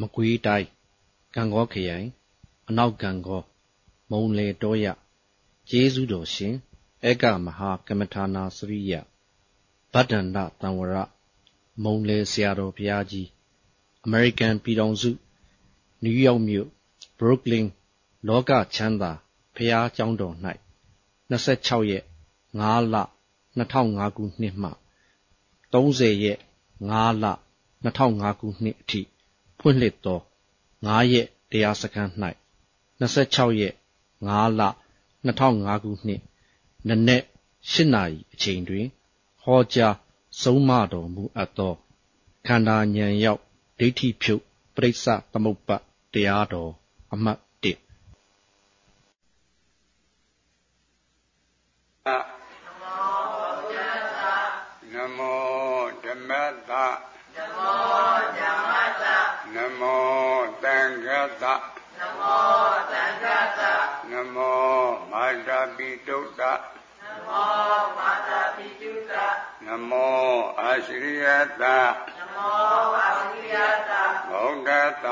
မကွေးတိုင်းကံကောခရိုင်အနောက်ကံကောမုံလေတောရကျေးဇူးတော်ရှင်ဧကမဟာကမ္မထာနာစရိယဗဒ္ဒန္တတံဝရမုံလေဆရာတော်ဘုရားကြီးအမေရိကန်ပြည်ထောင်စုနယူးယောက်မြို့ဘရုကလင်လောကချမ်းသာဘုရားကျောင်းတော်၌26ရက်5လ2005ခုနှစ်မှ30ရက်5လ2005ခုနှစ်အထိဖွင့်လှစ်သော9ရက်တရားစခန်း၌26ရက်5လ2005ခုနှစ်နနက်8 နာရီအချိန်တွင်ဟောကြားဆုံးမတော်မူအပ်သောခန္ဓာဉာဏ်ရောက်ဒိဋ္ဌိဖြုတ်ပရိစ္ဆသမုပ္ပါတရားတော်အမှတ်1နမောဓမ္မတနမောဓမ္မတနမောသံဃတနမောသံဃတနမောမာတာပိတုတ္တနမောမာတာပိတုတ္တနမောအာရှရိယတနမောအာရှရိယတဗုဒ္ဓတ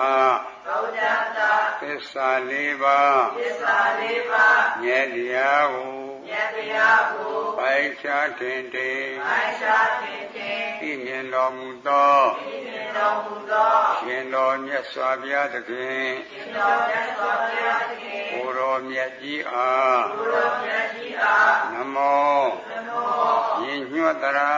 ဗုဒ္ဓတသစ္စာလေးပါးသစ္စာလေးပါးဉာဏ်တရားကိုဉာဏ်တရားကိုပိုင်ခြားထင်ထင်ပိုင်ခြားထင်ထင်သိမြင်တော်မူသောသိမြင်တော်မူသောရှင်တော်မြတ်စွာဘုရားသခင်ရှင်တော်မြတ်စွာဘုရားသခင်ကိုယ်တော်မြတ်ကြီးအားကိုယ်တော်မြတ်ကြီးအားနမောနမောယဉ်ညွတ်တရာ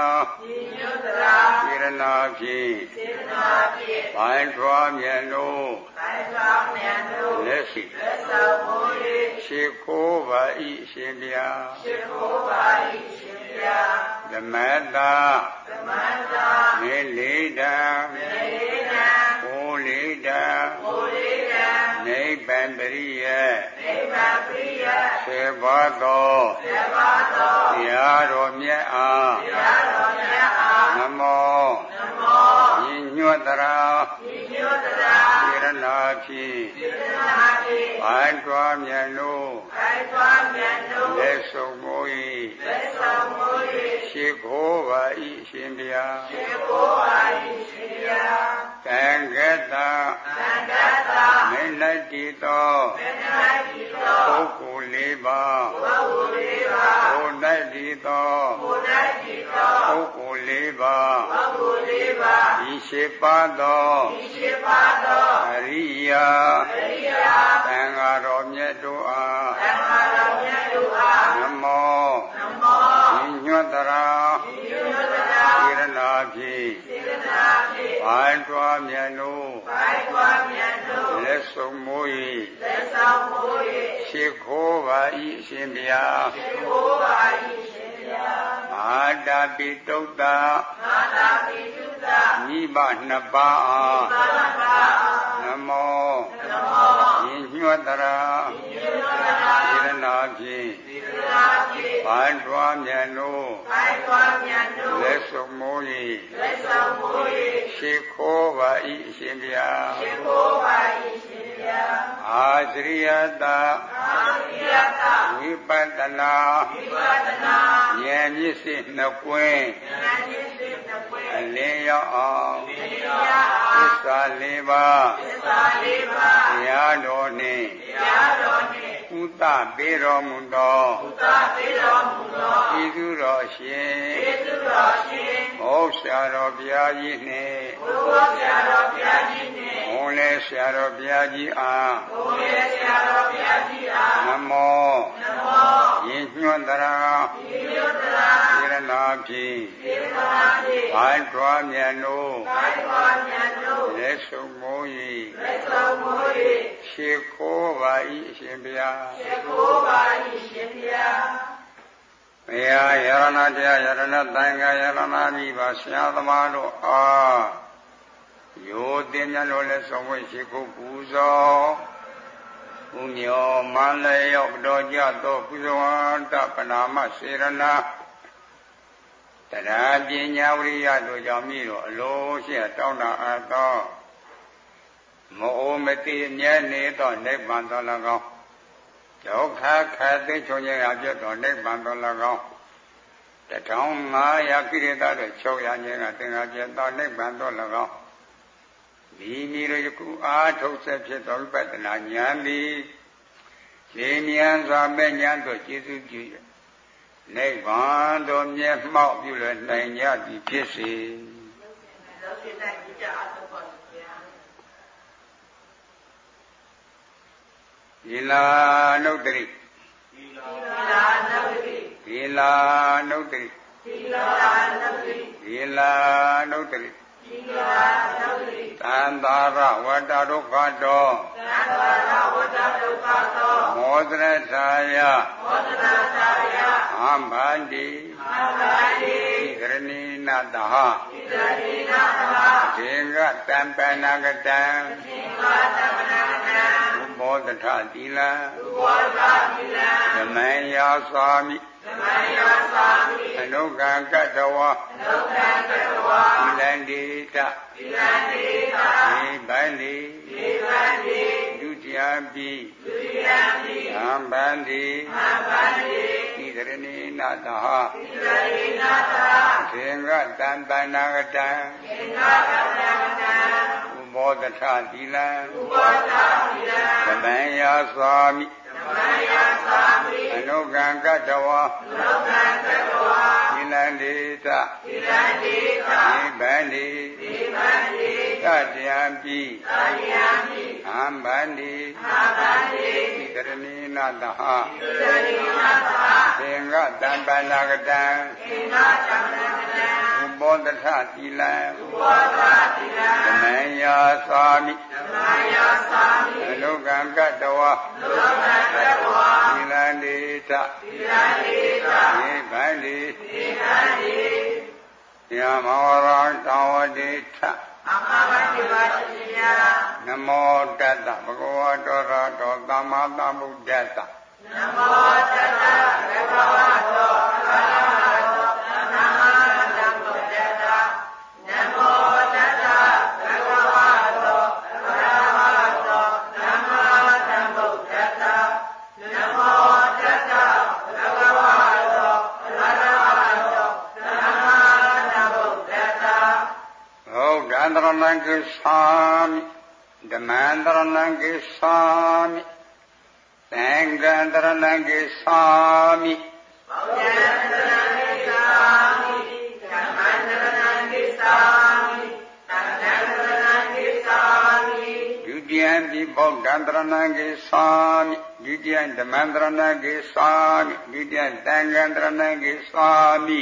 ယဉ်ညွတ်တရာစေရနာဖြင့်စေရနာဖြင့်ဘိုင်းထွားမြတ်လို့ဘိုင်းထွားမြတ်လို့လက်ရှိလက်ဆောင်မူ၏ရှိခိုးပါ၏ရှင်ဗျာရှိခိုးပါ၏ရှင်ဗျာဓမ္မတာဓမ္မတာမေလေးတံမေလေးတံကိုလေးတံကိုလေးတံနိဗ္ဗာန်ပရိယနိဗ္ဗာန်ပရိယဆေဘာသောဆေဘာသောတရားတော်မြတ်အားတရားတော်မြတ်အားနမောနမောညညွတ်တရာညညွတ်တရာစေရနာဖြင့်စေရနာဖြင့်ဘိုင်းထွားမြတ်လို့ဘိုင်းထွားမြတ်လို့လက်ဆုံးမူ၏လက်ဆုံးမူ၏ရှိခိုးပါ၏ရှင်ဗျာရှိခိုးပါ၏ရှင်ဗျာသံဃတသံဃတမိလိုက်တည်သောမိလိုက်တည်သောပုဂ္ဂိုလ်လေးပါပုဂ္ဂိုလ်လေးပါကိုယ်၌တည်သောကိုယ်၌တည်သောပုဂ္ဂိုလ်လေးပါပုဂ္ဂိုလ်လေးပါဒီရှိပါသောဒီရှိပါသောအရိယာအရိယာသံဃာတော်မြတ်တို့အားသံဃာတော်မြတ်တို့အားနမောနမောညွတ်တရာညွတ်တရာစေရနာဖြင့်စေရနာဖြင့်ဘိုင်းထွားမြတ်လို့ဘိုင်းထွားမြတ်လို့လက်ဆုံးမူ၏လက်ဆုံးမူ၏ရှိခိုးပါ၏ရှင်ဗျာရှိခိုးပါ၏ရှင်ဗျာမာတာပိတုတ္တမာတာပိတုတ္တမိဘနှစ်ပါးအားမိဘနှစ်ပါးအားနမောနမောညွတ်တရာညွတ်တရာစေရနာဖြင့်စေရနာဖြင့်ဘိုင်းထွားမြတ်လို့ဘိုင်းထွားမြတ်လို့လက်ဆုံးမူ၏လက်ဆုံးမူ၏ရှိခိုးပါ၏ရှင်ဗျာရှိခိုးပါ၏ရှင်ဗျာအာသရိယတအာသရိယတဝိပဿနာဝိပဿနာဉာဏ်မျက်စိနှစ်ကွင်းဉာဏ်မျက်စိနှစ်ကွင်းအလင်းရောက်အောင်အလင်းရောက်အောင်သစ္စာလေးပါးသစ္စာလေးပါးတရားတော်နှင့်တရားတော်နှင့်ဥဒပေးတော်မူသောဥဒပေးတော်မူသောကျေးဇူးတော်ရှင်ကျေးဇူးတော်ရှင်မောဆရာတော်ဘုရားကြီးနှင့်ဘုရားဆရာတော်ဘုရားကြီးနှင့်ဘုံလေဆရာတော်ဘုရားကြီးအားဘုံလေဆရာတော်ဘုရားကြီးအားနမောနမောယဉ်ညွတ်တရာယဉ်ညွတ်တရာစေရနာဖြင့်စေရနာဖြင့်ဘိုင်းထွားမြတ်လို့ဘိုင်းထွားမြတ်လို့လက်ဆုံးမူ၏လက်ဆုံးမူ၏ရှိခိုးပါ၏ရှင်ဗျာရှိခိုးပါ၏ရှင်ဗျာဘုရားယရဏတရားယရဏသံဃာယရဏမိပါဆရာသမားတို့အားယောတင်မြတ်လို့လည်းဆုံးဝိရှိခိုးပူဇော်ဥညောမန္လရောက်တော်ကြသောပူဇော်တပနာမစေရနာတရားပညာဝိရိယတို့ကြောင့်မြည်တော်အလိုရှိတောင်းတအပ်သောမောမတိမြဲနေသောနိဗ္ဗာန်တော်၎င်းဒုက္ခခသိချုံခြင်းအပြတ်တော်နိဗ္ဗာန်တော်၎င်း1500ကိရိတာတို့ချုပ်ရခြင်းကသင်္ဃာပြတ်သောနိဗ္ဗာန်တော်၎င်း ဒီမီရယခုအားထုတ်ဆက်ဖြစ်သောဝိပဿနာဉာဏ်သည်လင်းမြန်စွာမဲ့ဉာဏ်တို့ကျေစုပြု၍နိဗ္ဗာန်သို့မျက်မှောက်ပြုလနိုင်ကြသည်ဖြစ်စေသီလာနုတ္တိသီလာနုတ္တိသီလာနုတ္တိသီလာနုတ္တိသီလာနုတ္တိသီလာနုတ္တိသံသာရဝတ္တဒုက္ခတောသံသာရဝတ္တဒုက္ခတောမောဒရသာယမောဒရသာယအမ္ဗန္တိအမ္ဗန္တိသရဏိနတဟသရဏိနတဟသေင္ကတံပဏဂတံသေင္ကတံပဏဂတံမောဒထသီလံမောဒထသီလံဓမ္မယာသာမိဓမ္မယာသာမိအနုကံကတဝါအနုကံကတဝါသီလံဒေတသီလံဒေတဒီဗန္တိဒီဗန္တိဒုတိယပိဒုတိယပိအမ္ဗန္တိအမ္ဗန္တိသီရဏိနတဟသီရဏိနတဟသေင္ကတံပဏဂတံသေင္ကတံပဏဂတံမောဒထသီလံမောဒထသီလံဓမ္မယာသာမိဓမ္မယာသာမိအနုကံကတဝါအနုကံကတဝါသီလံဒေတသီလံဒေတဒီဗန္တိဒီဗန္တိတတယံပိတတယံပိအမ္ဗန္တိအမ္ဗန္တိသရဏိနတဟသရဏိနတဟသေင္ကတံပဏဂတံသေင္ကတံပဏဂတံဥပောဒထသီလံဥပောဒထသီလံဓမ္မယာသာမိဓမ္မယာသာမိအနုကံကတဝါအနုကံကတဝါသီလံဒေတသီလံဒေတသေဗန္တိသေဗန္တိယမဝရတံဝတိထအမဘတိပါတိယနမောတတ္တဘဂဝတောရတောသမ္မာသမ္ဗုဒ္ဓတ္တနမောတတ္တဘဂဝတောအရဟတောသမ္မာသမ္ဗုဒ္ဓတ္တနမောတတ္တဘဂဝတောအရဟတောသမ္မာသမ္ဗုဒ္ဓတ္တနမောတတ္တဘဂဝတောအရဟတောသမ္မာသမ္ဗုဒ္ဓတ္တဘုဒ္ဓံတရဏံကိသာမိဓမ္မံတရဏံကိသာမိသံဃံတရဏံကိသာမိဘုရားတရဏံကိသာမိဓမ္မံတရဏံကိသာမိသံဃံတရဏံကိသာမိဒုတိယံပိဘုဒ္ဓံတရဏံကိသာမိဒုတိယံဓမ္မံတရဏံကိသာမိဒုတိယံသံဃံတရဏံကိသာမိ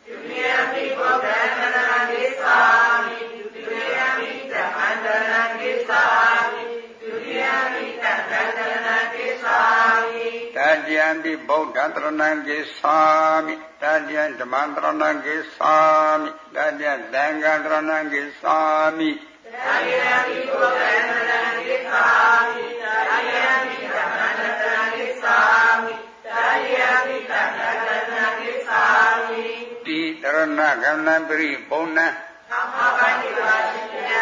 ဒုတိယံပိဘုဒ္ဓံတရဏံကိသာမိဒုတိယံပိဓမ္မံတရဏံကိသာမိဒုတိယံပိသံဃံတရဏံကိသာမိတတိယံပိဗုဒ္ဓံတရဏံကိသာမိတတိယံဓမ္မံတရဏံကိသာမိတတိယံသံဃံတရဏံကိသာမိတတိယံပိဗုဒ္ဓံတရဏံကိသာမိတတိယံပိဓမ္မံတရဏံကိသာမိတတိယံပိသံဃံတရဏံကိသာမိတိတရဏဂမနံပရိပုံနံသမ္မာပฏิပါတိယ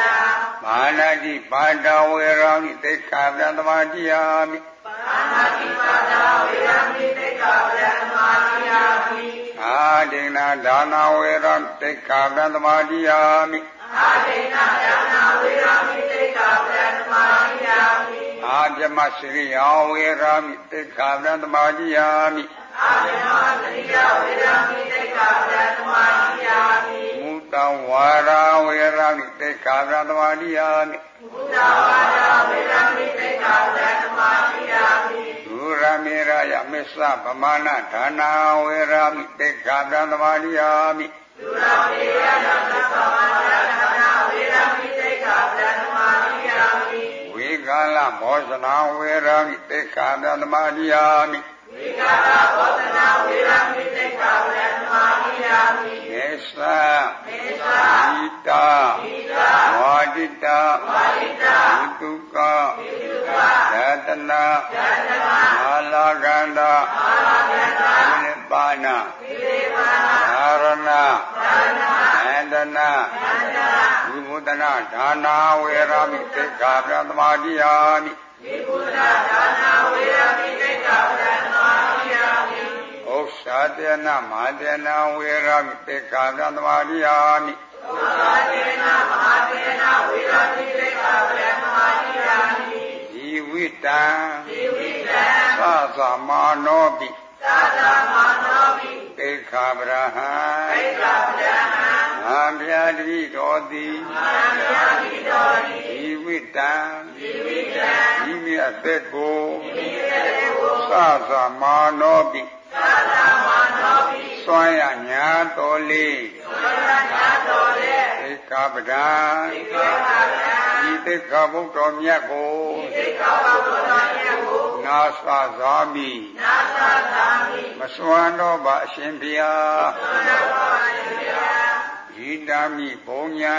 မာနတိပါဒဝေရမိသိက္ခာပဒသမာတိယာမိမာနတိပါဒဝေရမိသိက္ခာပဒသမာတိယာမိအာဒိဏဒါနဝေရမိသိက္ခာပဒသမာတိယာမိအာဒိဏဒါနဝေရမိသိက္ခာပဒသမာတိယာမိအာပြမစရိယဝေရမိသိက္ခာပဒသမာတိယာမိအာပြမစရိယဝေရမိသိက္ခာပဒသမာတိယာမိမုတ္တဝါရဝေရမိသိက္ခာပဒသမာတိယာမိမုတ္တဝါရဝေရမိသိက္ခာပဒသမာတိယာမိဒုရမေရယမစ္ဆဗမာနဒါနာဝေရမိသိက္ခာပဒသမာတိယာမိဒုရမေရယမစ္ဆဗမာနဒါနာဝေရမိသိက္ခာပဒသမာတိယာမိဝေကာလမောဇနာဝေရမိသိက္ခာပဒသမာတိယာမိဝေကာလမောဇနာဝေရမိသိက္ခာပဒသမာတိယာမိမေသမေသဣတာဣတာဝါဒိတာဝါဒိတာဝိတုကဝိတုကယတနာယတနာအာလာကန္တာအာလာကန္တာဝိနိပါဏဝိနိပါဏသာရဏသာရဏအန္တနာအန္တနာဝိဘုဒ္ဓနာဒါနာဝေရမိသိက္ခာပဒသမာတိယာမိဝိဘုဒ္ဓဒါနာဝေရမိသိက္ခာပဒသမာတိယာမိဩသာတေနမဟာတေနဝေရမိသိက္ခာပဒသမာတိယာမိဩသာတေနမဟာတေနဝေရမိသိက္ခာ တံသသမနောပိဧခာဗရဟံငါဗျာတိတော်သည်ဒီဝိတံဒီမိအသက်ကိုသသမနောပိစွမ်းရညာတော်လေးဧကပဒံဒီသိက္ခာပုဒ်တော်မြတ်ကိုနာသဇာမိမစွမ်းတော့ပါအရှင်ဘုရားဣဒာမိဘုံညာ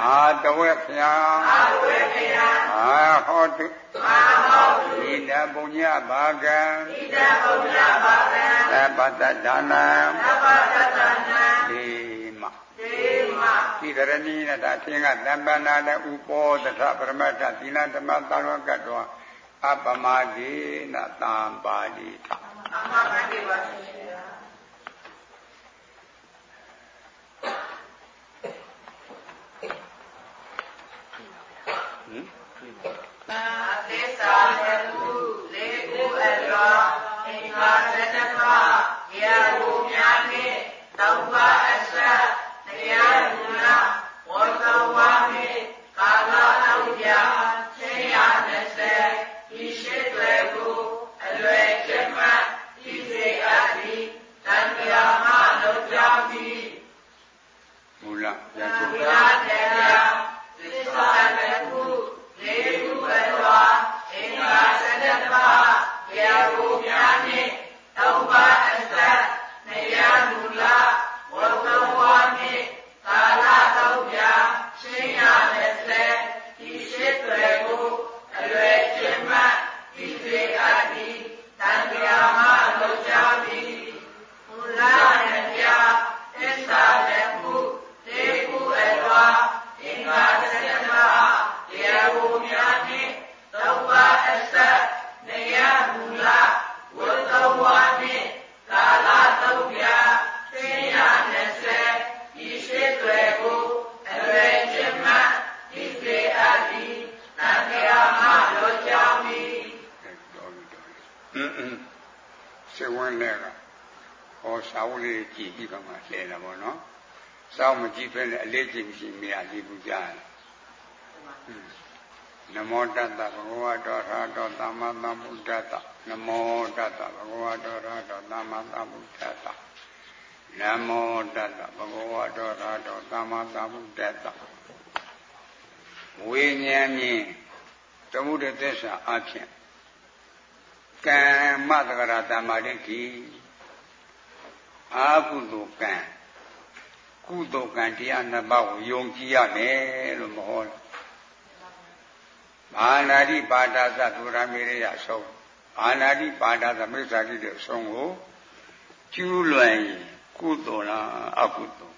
အာတဝက်ဖျာအာဟောတုဣဒာဘုံညာဘာကံသဗ္ဗတဒါနံဒီမဒီရဏီနတာသင်္ကသဗ္ဗနာတဥပောတထပရမတ္ထသီလဓမ္မသံဃကတ္တောအပမဒေနသံပါတိထအမှန်ပါပြီပါသာသစ္စာတခုလေးခုအလောအင်္ဂါသတ္တပယေဟုများနှင့်တောင်းပါအဆက်တရားလူနာဝတ္တဝါနှင့်ကာလအုပ်ရာ620ဒီရှိတွေကိုအလွယ်ကျမဤစေအပ်သည်တန်မြာမလုံးကြောင်းသည်မူလရချုံတရားသစ္စာတခုလေးခုအလောအင်္ဂါသတ္တပယေဟုများနှင့်တောင်းပါအဆက်တရားလူနာဝတ္တဝါနှင့်ကာလအုပ်ရာ620ဒီရှိတွေကိုအလွယ်ကျမဤစေအပ်သည်တန်မြာမလုံးကြောင်းသည်မူလတရားသစ္စာတခုလေးခုအလောအင်္ဂါသတ္တပယေဟုများနှင့်တောင်းပါအဆက်တရားလူနာဝတ္တဝါနှင့်ကာလအုပ်ရာ620ဒီရှိတွေကိုအလွယ်ကျမဤစေအပ်သည်တန်မြာမလုံးကြောင်းသည်စေဝန်းလည်းကဟောစာဝလေးကြည့်ပြီးတော့မှလဲတာပေါ့နော်စောင့်မကြည့်ဖဲနဲ့အလေးကြည့်မရှိမရသေးဘူးကြားတယ်နမောတတ္တဘဂဝတောရဟတောသမ္မာသမ္ဗုဒ္ဓတ္တနမောတတ္တဘဂဝတောရဟတောသမ္မာသမ္ဗုဒ္ဓတ္တနမောတတ္တဘဂဝတောရဟတောသမ္မာသမ္ဗုဒ္ဓတ္တဝိညာဉ်ဖြင့်သမုဒ္ဒသစ္စာအဖြစ်ကမ္မတက္ကရာတမ္မာဒိဋ္ဌိအာဟုတုကံကုသိုလ်ကံတရားနှစ်ပါးကိုယုံကြည်ရမယ်လို့မဟောဘူးဘာနာတိပါဒသသုရမေရိယဆုံးဘာနာတိပါဒသမိစ္ဆာတိတဲ့အဆုံးကိုကျူးလွန်ရင်ကုသိုလ်လားအကုသိုလ်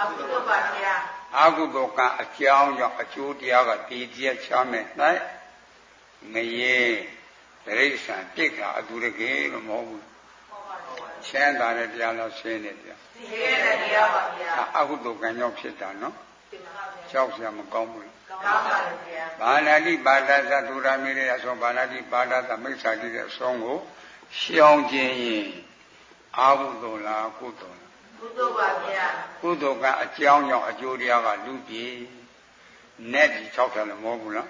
အကုသိုလ်ပါဗျာအကုသိုလ်ကအကြောင်းကြောင့်အကျိုးတရားကတည်ကြချမယ်၌ငရေတရိစ္ဆာန်တိတ်ကအတူတကယ်လို့မဟုတ်ဘူးချမ်းသာတဲ့တရားလားဆင်းတဲ့တရားဆင်းတဲ့တရားပါဗျာအကုသိုလ်ကံကြောင့်ဖြစ်တာနော်ကြောက်စရာမကောင်းဘူးလားကောင်းပါတယ်ဗျာဘာနာတိပါဒသသုရမေရိယဆုံးဘာနာတိပါဒသမိစ္ဆာတိတဲ့အဆုံးကိုရှောင်ခြင်းရင်အာဟုသိုလ်လားကုသိုလ်လားကုသိုလ်ပါဗျာကုသိုလ်ကအကြောင်းကြောင့်အကျိုးတရားကလူပြေနဲ့ဒီ6တယ်လို့မဟုတ်ဘူးလား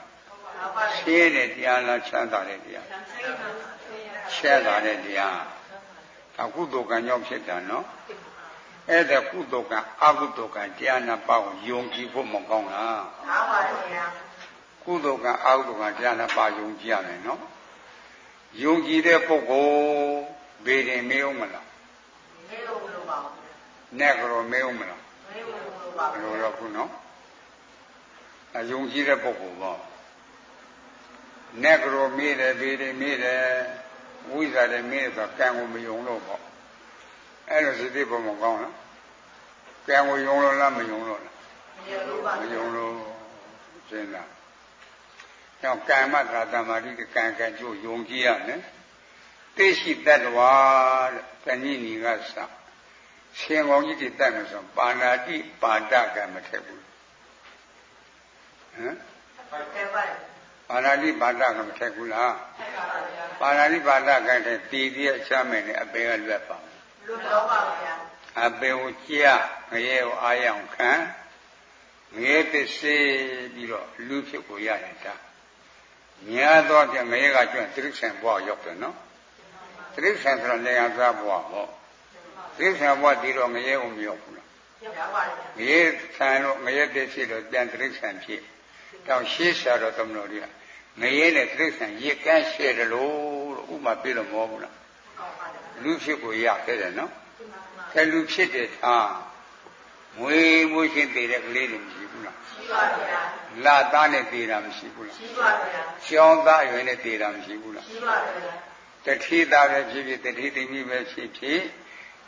ရှင်းတဲ့တရားလားချမ်းသာတဲ့တရားချမ်းသာတဲ့တရားအကုသိုလ်ကံကြောင့်ဖြစ်တာနော်အဲ့ဒါကုသိုလ်ကံအကုသိုလ်ကံတရားနှစ်ပါးကိုယုံကြည်ဖို့မကောင်းလားမှန်ပါဗျာကုသိုလ်ကံအကုသိုလ်ကံတရားနှစ်ပါးယုံကြည်ရတယ်နော်ယုံကြည်တဲ့ပုဂ္ဂိုလ်ဘေးရင်မေးဦးမလားမေးလို့မလို့ပါဘူးနဲ့ကြောမေးဦးမလားမေးလို့မလို့ပါဘူးလို့တော့ခုနော်အယုံကြည်တဲ့ပုဂ္ဂိုလ်ပေါ့နဲ့ကြောမေးတယ်ဘေးရင်မေးတယ်ဝိဇ္ဇာတယ်မေးတယ်ဆိုကံကိုမယုံလို့ပေါ့အဲ့လိုစိတ်သိဖို့မကောင်းလားကံကိုယုံလို့လားမယုံလို့လားမယုံလို့စဉ်းစားကြောင့်ကံမသာတမာတိကံကံကျိုးယုံကြည်ရမယ်သိရှိတတ်တော်တဏှိနီကစရှင်ကောင်းကြီးတွေတတ်မယ်ဆိုပါဏာတိပါဒကံမထက်ဘူးဟမ်ပါဏာတိ တိပါဠကမထက်ဘူးလားပါဠိပါဠကတဲ့တည်တဲ့ချမ်းမယ်နဲ့အပေကလွတ်ပါလွတ်တော့ပါဗျာအပေကိုကြငရဲကိုအာရအောင်ခံငရဲတစ္စေပြီးတော့လူဖြစ်ကိုရတယ်ဒါညာတော့ပြငရဲကကျွတ်တိရစ္ဆာန်ဘဝရောက်တယ်နော်တိရစ္ဆာန်ဆိုတော့နေရာသားဘဝဟောတိရစ္ဆာန်ဘဝတည်တော့ငရဲကိုမရောက်ဘူးလားရောက်ပါဗျာငရဲခံတော့ငရဲတစ္စေတော့ပြန်တိရစ္ဆာန်ဖြစ်တောင်ရှေးဆရာတော်သမတော်တွေကငရဲနဲ့တိရစ္ဆာန်ရစ်ကန်းရှဲတယ်လို့ဥမာပြလို့မဟုတ်ဘူးလားလူဖြစ်ကိုရခဲ့တယ်နော်အဲလူဖြစ်တဲ့သားမွေးမွေးချင်းတည်တဲ့ကလေးတွေမရှိဘူးလားရှိပါဗျာလာသားနဲ့တည်တာမရှိဘူးလားရှိပါဗျာရှောင်းသားအရွယ်နဲ့တည်တာမရှိဘူးလားရှိပါဗျာတတိသားပဲဖြစ်ဖြစ်တတိတိမိပဲဖြစ်ဖြစ်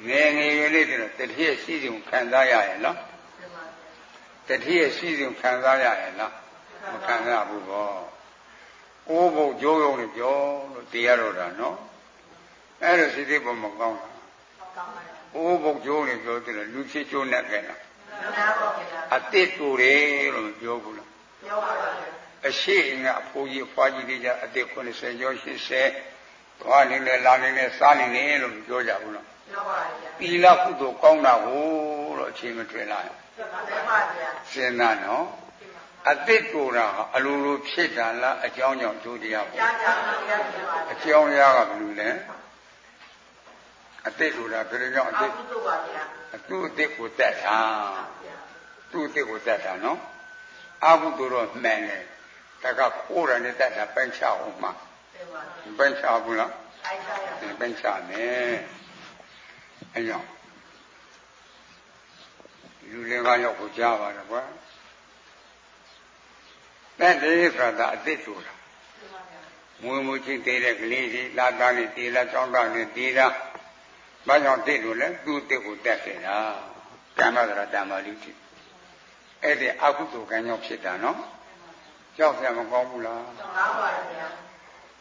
ငယ်ငယ်ရွယ်လေးတွေတော့တတိရဲ့စီစဉ်ခံစားရရဲ့နော်တတိရဲ့စီစဉ်ခံစားရရဲ့လားမခံရဘူးပေါ့အိုးဘုတ်ကြိုးရုံနဲ့ပြောလို့တရားတော်တာနော်အဲ့လိုစိတ်ပေါ်မကောင်းတာအိုးဘုတ်ကြိုးနဲ့ပြောတယ်လူဖြစ်ကျိုးနဲ့ခဲ့တာအတိတ်တူတယ်လို့ပြောဘူးလားပြောပါပါအရှိအငါအဖိုးကြီးဖွားကြီးလေးကြအတိတ်90ကျော်80သွားနေနဲ့လာနေနဲ့စားနေတယ်လို့ပြောကြဘူးလားပြောပါဗျာသီလကုသိုလ်ကောင်းတာကိုလို့အချိန်မထွင်လာပြောပါဗျာစဉ်းစားနော်အတိတ်ကိုယ်တာအလိုလိုဖြစ်တာလားအကြောင်းကြောင့်ဒုတိယပေါ့အကြောင်းရကဘယ်လိုလဲအတိတ်ကိုယ်တာဘယ်လိုကြောင့်အတိတ်သူ့အတိတ်ကိုတက်တာသူ့အတိတ်ကိုတက်တာနော်အဘုဒ္ဓတော့မှန်တယ်ဒါကခိုးရနဲ့တက်တာပိုင်းချအောင်မှာပိုင်းချဘူးလားပိုင်းချမယ်အဲကြောင့်လူလည်းကရောက်ကိုကြားပါတော့ကွာတဲ့ဒီဆိုတာအတိတ်ဆိုတာမွေမူချင်းတည်တဲ့ကလေးကြီးလာသားနဲ့တည်လာကြောင်းသားနဲ့တည်တာဘာကြောင့်တိတ်လို့လဲသူ့တိတ်ကိုတက်ခဲ့တာကမ္မသရတမလိတိအဲ့ဒီအကုသိုလ်ကံကြောင့်ဖြစ်တာနော်ကြောက်ရမကောင်းဘူးလားကောင်းပါဗျာ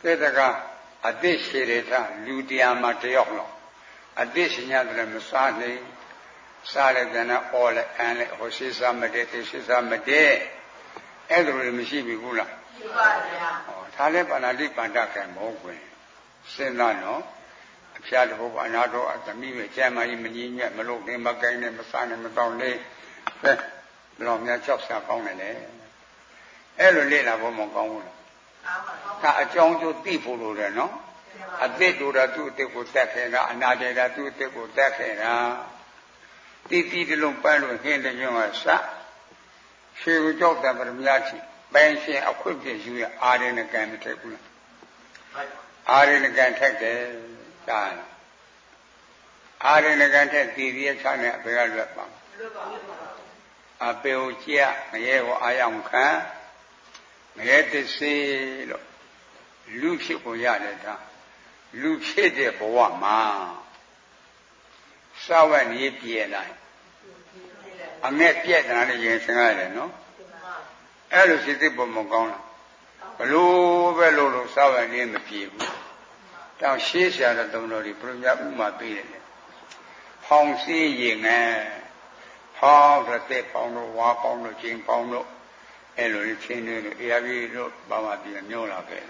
တဲ့တကအတိတ်ရှိတဲ့သာလူတရားမှာတယောက်လောက်အတိတ်ရှင်ရတယ်မစားနိုင်စားလည်းပြန်တော့အော်လည်းအန်လည်းဟိုရှိစားမတဲ့သိရှိစားမတဲ့အဲ့ဒါလိုမရှိပြီဘူးလားရှိပါဗျာဟောဒါလည်းပါဏာတိပန္ဒကံမဟုတ်ဘူးစဉ်းစားနော်အဖျားတဘုအနာတော်အသမီးပဲကျမ်းမာကြီးမငြင်းညက်မလို့နေမကိုင်းနဲ့မစားနဲ့မတောင်းလေးပဲဘယ်တော့များကြောက်စားကောင်းတယ်လေအဲ့လိုလေ့လာဖို့မကောင်းဘူးလားဒါအကြောင်းကျိုးသိဖို့လိုတယ်နော်အသစ်တို့တာသူ့အစ်ကိုတက်ခဲ့တာအနာတေတာသူ့အစ်ကိုတက်ခဲ့တာတိတိတလုံးပန်းလို့ဟင်းတဲ့ညွန့်ကစရှေကိုကြောက်တယ်ပရမညာချီပန်းရှင်အခွင့်ပြည့်ယူရအာရဏကံမထက်ဘူးလားအာရဏကံထက်တယ်ဒါအာရဏကံထက်တည်ရချနဲ့အပေကလွတ်ပါအပေကိုကြည့်ငရဲကိုအာရုံခံငရဲတစ္စေလို့လူဖြစ်ကိုရတယ်ဒါလူဖြစ်တဲ့ဘဝမှာစာဝတ်နေပြည့်လိုက်အငဲ့ပြည့်တာလည်းရင်ဆင်ရတယ်နော်အဲ့လိုစိတ်ပေါ်မကောင်းလားဘလို့ပဲလို့စာဝတ်နေမပြည့်ဘူးတောင်ရှေးဆရာတော်တုံးတော်ဒီပြမြတ်ဥမာပေးတယ်ဖောင်စည်းရင်ငယ်ဟောတဲ့တဲ့ပေါင်းတို့ဝါပေါင်းတို့ချင်းပေါင်းတို့အဲ့လိုချင်းတွေအေရပြီတို့ဘာမှပြညှို့လာခဲ့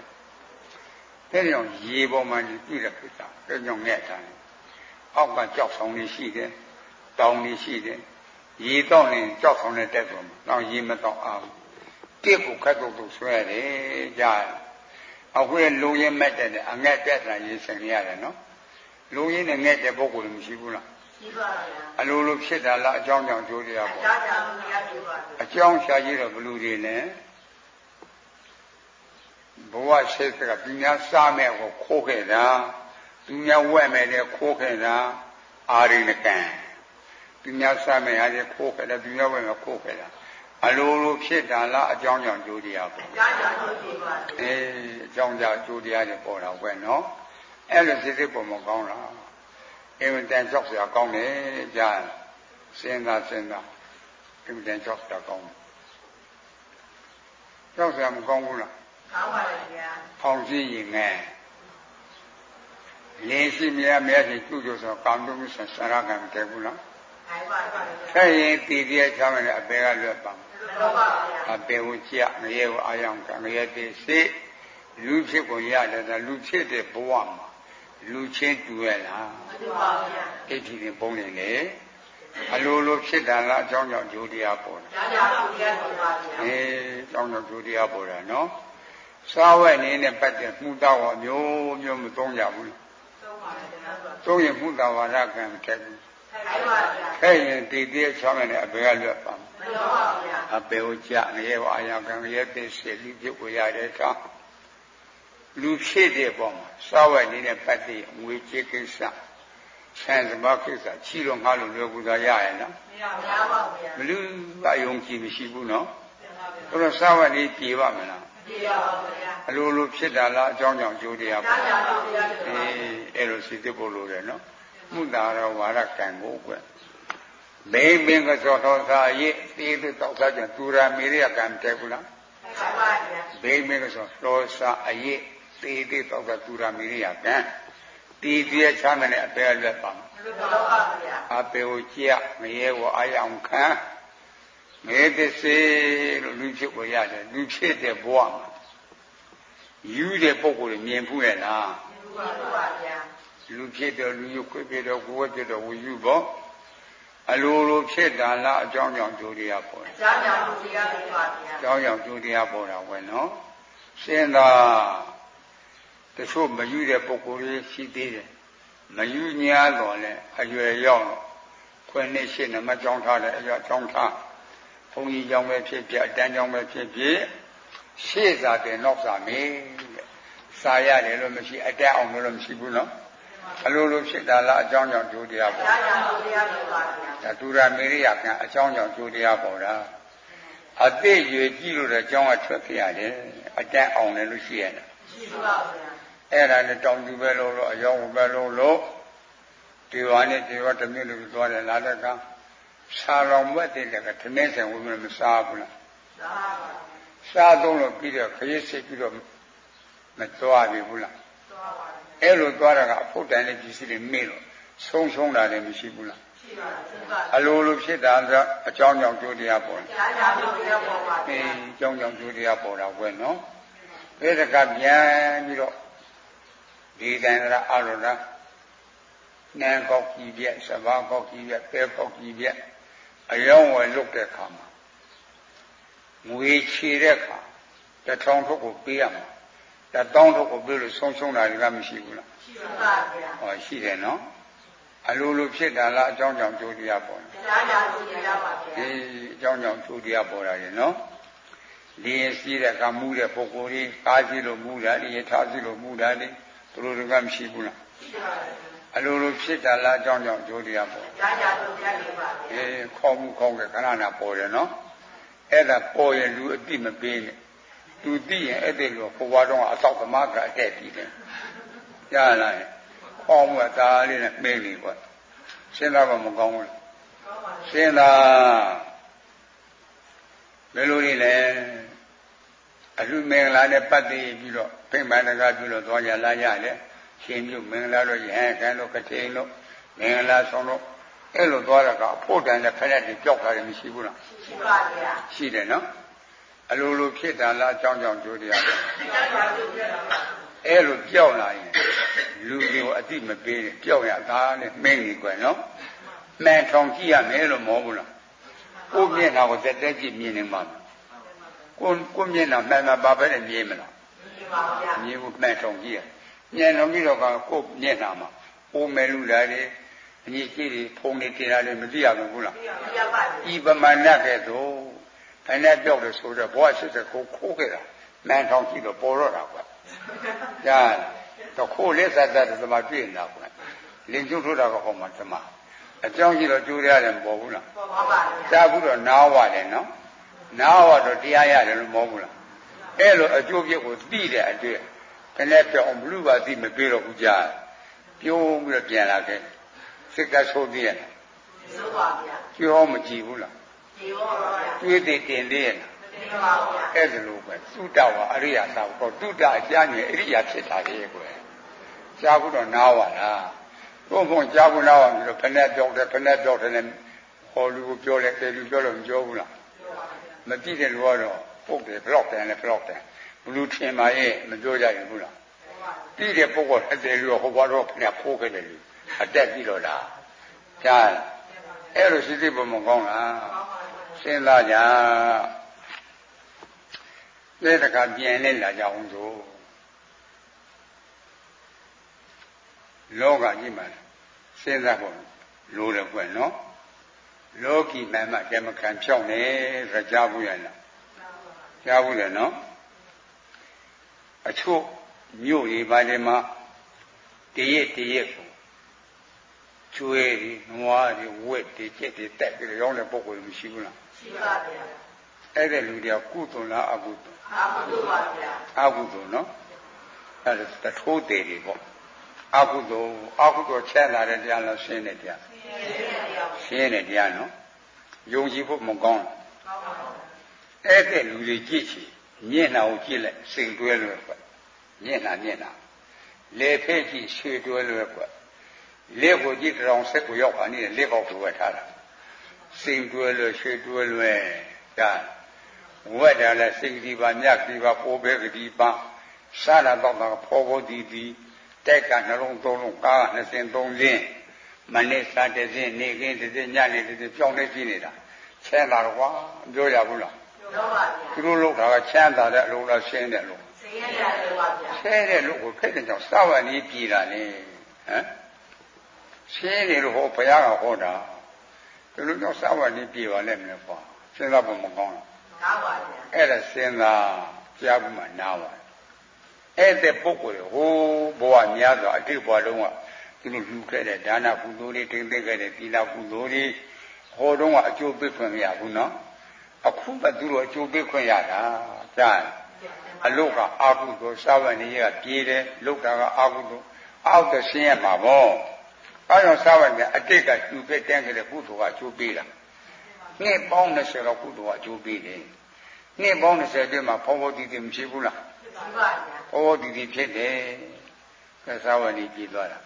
တဲ့ကြောင့်ရေပေါ်မှာကြည့်တဲ့ကိစ္စတဲ့ကြောင့်ငဲ့တာအောက်ကကြောက်ဆောင်နေရှိတယ်တောင်နေရှိတယ်ရေတော့နေကြောက်ဆောင်တဲ့တက်ကုန်တော့ရေမတော့အောင်တစ်ကိုခတ်တော့ဆွဲတယ်ကြားအခုလူရင်းမဲ့တဲ့အငဲ့တက်တာရေဆင်ရတယ်နော်လူရင်းနဲ့ငဲ့တဲ့ပုဂ္ဂိုလ်မရှိဘူးလားရှိပါဗျာအလိုလိုဖြစ်တာလားအကြောင်းကြောင့်ကျိုးတရားပေါ့အကြောင်းကြောင့်တရားကျိုးပါအကြောင်းရှားကြည့်တော့ဘလူတွေနဲ့ဘဝရှိတဲ့ကသူများစားမဲ့ကိုခိုးခဲ့တာသူများဝက်မဲ့တဲ့ခိုးခဲ့တာအာရိဏကံသူများစားမဲ့ဟာတွေခိုးခဲ့တယ်သူများဝက်မဲ့ခိုးခဲ့တာအလိုလိုဖြစ်တာလားအကြောင်းကြောင့်ကျိုးတရားပေါ့အကြောင်းကြောင့်ကျိုးတရားပါအကြောင်းကြောင့်ကျိုးတရားတွေပေါ်တာပဲနော်အဲ့လိုစိတ်ပေါ်မကောင်းလားအင်မတန်ကြောက်စရာကောင်းတယ်ကြားစဉ်းစားအင်မတန်ကြောက်စရာကောင်းတယ်ကြောက်စရာမကောင်းဘူးလားကောင်းပါလေဗျာဖောင်စည်းရင်ငယ်လင်းရှိမြဲမြဲရှိသူ့ကျဆိုကာမတုဆဆရာကံမတည်ဘူးလားအဲ့ပါပါအဲ့ရင်တည်တည်းချမ်းမယ်အပေကလွတ်ပါလွတ်ပါဗျာအပေကိုကြငရဲကိုအာရုံကငရဲတည်စိ လူဖြစ်ကိုရတယ်ဒါလူဖြစ်တဲ့ဘဝမှာလူချင်းတူရလားမတူပါဘူးဗျာဒိဋ္ဌိတွေပုံနေလေအလိုလိုဖြစ်တာလားအကြောင်းကြောင့်ဂျိုတရားပေါ်တာအကြောင်းကြောင့်ဂျိုတရားပေါ်ပါဗျာအကြောင်းကြောင့်ဂျိုတရားပေါ်တာနော်စားဝဲနေနဲ့ပတ်သက်မှုတော်အမျိုးမျိုးမသုံးကြဘူးလားသုံးပါတယ်ဗျာသုံးရင်မှုတော်ဝါဒကံမထက်ဘူးထိုက်ပါဗျာထိုက်ရင်ဒီတည်းချောင်းနဲ့အပေကလွတ်ပါမလွတ်ပါဗျာအပေကိုကြငရဲအာယကံရဲသိစေလူဖြစ်ကိုရတဲ့အခါလူဖြစ်တဲ့ပုံမှာစားဝဲနေနဲ့ပတ်သက်ငွေကြေးကိစ္စဆန်စပါးကိစ္စချီတော့ငါလိုလွယ်ကူသာရရဲ့နော်မရပါဘူးဗျာမလူအယုံကြည်မရှိဘူးနော်ဆိုတော့စားဝဲနေပြေပါမလားပြေပါပါဗျာအလိုလိုဖြစ်တာလားအကြောင်းကြောင့်ကြိုးတရားပါအဲ့လိုစိတ်ဖို့လိုတယ်နော်မှုတာရောဝါရကံကိုကွဘေးပင်ကစောတော်သာရဲ့သေသူတောက်စားကြသူရာမေရိယကံတဲ့ဘူးလားမှန်ပါဗျာဘေးပင်ကစောတော်စာအရဲ့သေသူတောက်စားသူရာမေရိယကံတည်ပြချမ်းနဲ့အပေလွတ်ပါမှန်ပါဗျာအပေကိုကြက်ငရဲကိုအာယအောင်ခံငဲတစေလို့လူဖြစ်ကိုရတယ်လူဖြစ်တဲ့ဘဝမှာယူတဲ့ပုံကိုမြင်ဖူးရဲ့လားမြင်ဖူးပါဗျာလူဖြစ်တော့လူယူခွေဖြစ်တော့ကိုယ်ဖြစ်တော့ဝယူပေါ့အလိုလိုဖြစ်တာလားအကြောင်းကြောင့်ကြိုးတရားပေါ်တယ်အကြောင်းကြောင့်ကြိုးတရားပေါ်ပါဗျာအကြောင်းကြောင့်ကြိုးတရားပေါ်တာပဲနော်ရှင်းသာတချို့မယူတဲ့ပုဂ္ဂိုလ်တွေရှိသေးတယ်မယူညာတော့လဲအရွယ်ရောက်တော့ခွင့်နဲ့ရှင်းနမကြောင်းထားတယ်အရွယ်ကြောင်းထားဘုန်းကြီးကြောင်းပဲဖြစ်ဖြစ်အတန်းကြောင်းပဲဖြစ်ဖြစ်ရှေ့စားတယ်နောက်စားမေးစာရတယ်လို့မရှိအတက်အောင်လို့မရှိဘူးနော်အလိုလိုဖြစ်တာလားအကြောင်းကြောင့်ကြိုးတရားပေါ်တာဒါသူရမေရိယကံအကြောင်းကြောင့်ကြိုးတရားပေါ်တာအသေးရွယ်ကြည့်လို့တဲ့အကြောင်းကထွက်ခဲ့ရတယ်အတက်အောင်လည်းလို့ရှိရတယ်ရှိပါဗျာအဲ့ဒါနဲ့တောင်သူပဲလို့အယောင်ပဲလို့ဒီဝါနဲ့ဒီဝါတစ်မျိုးလို့သွားတယ်လာတဲ့ကစာတော်မွက်တဲ့ကထမင်းဆိုင်ဝင်မစားဘူးလားစားပါစားသုံးလို့ပြီးတော့ခရစ်စစ်ပြီးတော့မသွားပြီဘူးလားသွားပါအဲ့လိုသွားတာကအဖို့တိုင်လေးပစ္စည်းတွေမေ့လို့ဆုံးတာလည်းမရှိဘူးလားရှိပါဘူးအလိုလိုဖြစ်တာဆိုအကြောင်းကြောင့်ကြိုးတရားပေါ်တယ်အကြောင်းကြောင့်ကြိုးတရားပေါ်ပါဘူးအကြောင်းကြောင့်ကြိုးတရားပေါ်တာပဲနော်ဒီတကပြန်ပြီးတော့ဒီတန်ရာအရောလားနန်းကောက်ကြီးပြက်စဘာကောက်ကြီးပြက်ပဲကောက်ကြီးပြက်အယောင်းဝယ်လုတ်တဲ့ခါမှာငွေချေတဲ့ခါ1000ထုတ်ကိုပေးရမှာ1000ထုတ်ကိုပေးလို့ဆုံးတာတွေကမရှိဘူးလားရှိပါဗျာဟောရှိတယ်နော်အလိုလိုဖြစ်တာလားအကြောင်းကြောင့်ကြိုးတရားပေါ်တယ်အကြောင်းကြောင့်ကြိုးတရားပါဗျာဒီအကြောင်းကြောင့်ကြိုးတရားပေါ်တာလေနော်ဒီစီးတဲ့ကမူးတဲ့ပုဂ္ဂိုလ်ကြီးကားစီလို့မူးတာဒီရထားစီလို့မူးတာဒီသူတို့တွေကမရှိဘူးလားရှိပါဗျာအလိုလိုဖြစ်တာလားအကြောင်းကြောင့်ကြိုးတရားပေါ်တယ်အကြောင်းကြောင့်ကြိုးတရားပါဗျာခေါင်းမှုခေါင်းကခဏနာပေါ်တယ်နော်အဲ့ဒါပေါ်ရင်လူအတိမပေးနဲ့သူသိရင်အဲ့ဒီလိုဘဝတော့အသောက်သမားကအတက်ပြီးတယ်ကြားလာရင်ခေါင်းမှုအသားလေးနဲ့မင်းနေကွာစဉ်းစားမှမကောင်းဘူးလားစဉ်းစားဘယ်လိုလဲအလူမင်္ဂလာနဲ့ပတ်သက်ပြီးတော့ဖိမ္ပန္နကပြုလို့သွားကြလာရတယ်ရှင်ပြုမင်္ဂလာတော့ရဟန်းခံလို့ကတိန်လို့မင်္ဂလာဆောင်လို့အဲ့လိုသွားတာကအဖို့တန်တဲ့ခရက်တွေကြောက်တာလည်းမရှိဘူးလားရှိပါဗျာရှိတယ်နော်အလိုလိုဖြစ်တာလားအကြောင်းကြောင့်ကြိုးတရားအဲ့လိုကြောက်လာရင်လူတွေကိုအတိမပေးနဲ့ကြောက်ရသားနဲ့မင်းကြီးကွယ်နော်မှန်ထောင်ကြည့်ရမယ်လို့မဟုတ်ဘူးလားကိုမျက်နှာကိုတက်တက်ကြည့်မြင်နေမှာကိုမျက်နှာမှန်မှာပါပဲနဲ့မြင်မလားမြင်ပါဗျာမြင်ဖို့မှန်ထောင်ကြည့်ရညံတော်ပြီးတော့ကိုမျက်နှာမှာအိုးမယ်လူလာတယ်အညီကြီးတွေဖုံနေတင်လာတယ်မသိရဘူးလားမသိရပါဘူးဤပမာဏကဲ့သို့ခဏပြောက်တယ်ဆိုတော့ဘဝရှိတဲ့ခိုးခဲ့တာမှန်ထောင်ကြည့်တော့ပေါ်တော့တာကွာကြားတော့ခိုးလက်သက်သက်သမားတွေ့နေတာကွာလင်ကျွတ်ထိုးတာကဟောမှာသမားအကြောင်းကြီးတော့ကြိုးရတယ်မပေါ်ဘူးလားပေါ်ပါပါကြားဘူးတော့နားဝတယ်နော်နားဝတော့တရားရတယ်လို့မဟုတ်ဘူးလားအဲ့လိုအကျိုးပြည့်ကိုသိတဲ့အတွေ့ခဏပြောင်းဘလူပါသိမပြေတော့ဘူးကြားပြုံးပြီးတော့ပြန်လာခဲ့စိတ်ကဆိုးသေးရဲ့ဆိုးပါဗျာကြောမကြည့်ဘူးလားကြည့်ပါဗျာတွေးတည်တင်သေးရဲ့တင်ပါဗျာအဲ့ဒါလိုပဲသုတဝအရိယာသာဟောတုတအကျမ်းကြီးအရိယာဖြစ်တာလေကွယ်ကြားဘူးတော့နားဝလားဘုံဘုံကြားဘူးနားဝပြီးတော့ခဏပြောက်တယ်နဲ့ဟောလူကိုပြောတယ်တယ်လူပြောလို့မပြောဘူးလားမကြည့်တဲ့လူကတော့ပုတ်တယ်ဘလောက်တယ်လဲဘလောက်တယ် လူထင်ပါရဲ့မပြောကြရင်ဘူးလားပြီးတဲ့ပုဂ္ဂိုလ်အသေးလို့ဟောဘွားတော့ဖျက်ဖိုးခဲ့တယ်လူအတက်ပြီးတော့လားကြားအဲ့လိုစိတ်ဘုံမကောင်းလားစဉ်းစားကြတဲ့တခါပြန်လဲလာကြအောင်ဆိုလောကကြီးမှာစဉ်းစားဖို့လိုတယ်ကွနော်လောကီမှန်မှဓမ္မခံဖြောင်းနေရကြဘူးရလားကြားဘူးလေနော်အချို့မြို့တွေပါတယ်မှာတရက်ကိုကျွေးတွေနွားတွေဝက်တွေကြက်တွေတက်ပြီးရောင်းတဲ့ပုဂ္ဂိုလ်မရှိဘူးလားရှိပါဗျာအဲ့တဲ့လူတွေကကုသိုလ်လားအကုသိုလ်အကုသိုလ်ပါဗျာအကုသိုလ်နော်အဲ့ဒါတထိုးသေးတွေပေါ့အကုသိုလ်ချမ်းသာတဲ့တရားလားရှင်းတဲ့တရားရှင်းတဲ့တရားနော်ယုံကြည်ဖို့မကောင်းအဲ့တဲ့လူတွေကြည့်ချင်မျက်နှာကိုကြည့်လိုက်စိတ်တွဲလွယ်ပဲမျက်နှာလေဖဲ့ကြည့်ရွှေတွဲလွယ်ပဲလက်ကိုကြည့်တောင်ဆက်ကိုရောက်ပါနေတယ်လက်ပေါက်ကိုဝက်ထားတာစိတ်တွဲလွယ်ရွှေတွဲလွယ်ဒါဝက်တာလဲစိတ်ဒီပါမြတ်ဒီပါပိုးပဲကဒီပါစားတာတော့ဖော်ဖို့ဒီတက်ကနှလုံးသုံးလုံးကားနှစ်စင်သုံးစင်းမနေ့စားတဲ့စင်းနေခင်းတဲ့စင်းညနေတဲ့စင်းပြောင်းနေကြည့်နေတာချမ်းသာတော့ကွာပြောရဘူးလားပြောပါဗျာသူတို့လောက်တာကချမ်းသာတဲ့အလုံးလားရှင်းတဲ့အလုံးရှင်းရတယ်ပါဗျာရှင်းတဲ့လို့ကိုဖက်တဲ့ကြောင့်စာဝတ်နီးပြည်တာလေဟမ်ရှင်းတယ်လို့ဟောဘုရားကဟောတာဒီလိုကြောင့်စာဝတ်နီးပြည်ပါနဲ့မလဲကွာစဉ်းစားဖို့မကောင်းလားနားပါဗျာအဲ့ဒါစဉ်းစားကြားဘူးမှနားပါအဲ့တဲ့ပုဂ္ဂိုလ်ဟိုဘဝများစွာအတိတ်ဘဝလုံးကသူတို့လူခဲ့တဲ့ဒါနကုသိုလ်တွေထိမ့်သိခဲ့တဲ့သီလကုသိုလ်တွေဟိုတုန်းကအကျိုးပေးခွင့်မရဘူးနော်အခုမှသူတို့အကျိုးပေးခွင့်ရတာကြားအလုတ်ကအာဟုသောစာဝတ်နေရပြေးတယ်လုတ်တာကအာဟုသောအောက်တဆင်းရမှာပေါ့အဲကြောင့်စာဝတ်နေအတိတ်ကသူပဲတန်းခဲ့တဲ့ကုသိုလ်ကအကျိုးပေးတာနှစ်ပေါင်း20လောက်ကုသိုလ်ကအကျိုးပေးတယ်နှစ်ပေါင်း20အတွင်းမှာဖောဖို့တည်တည်မရှိဘူးလားရှိပါဗျာဖောဖို့တည်တည်ဖြစ်တယ်ကဲစာဝတ်နေပြေးသွားတာ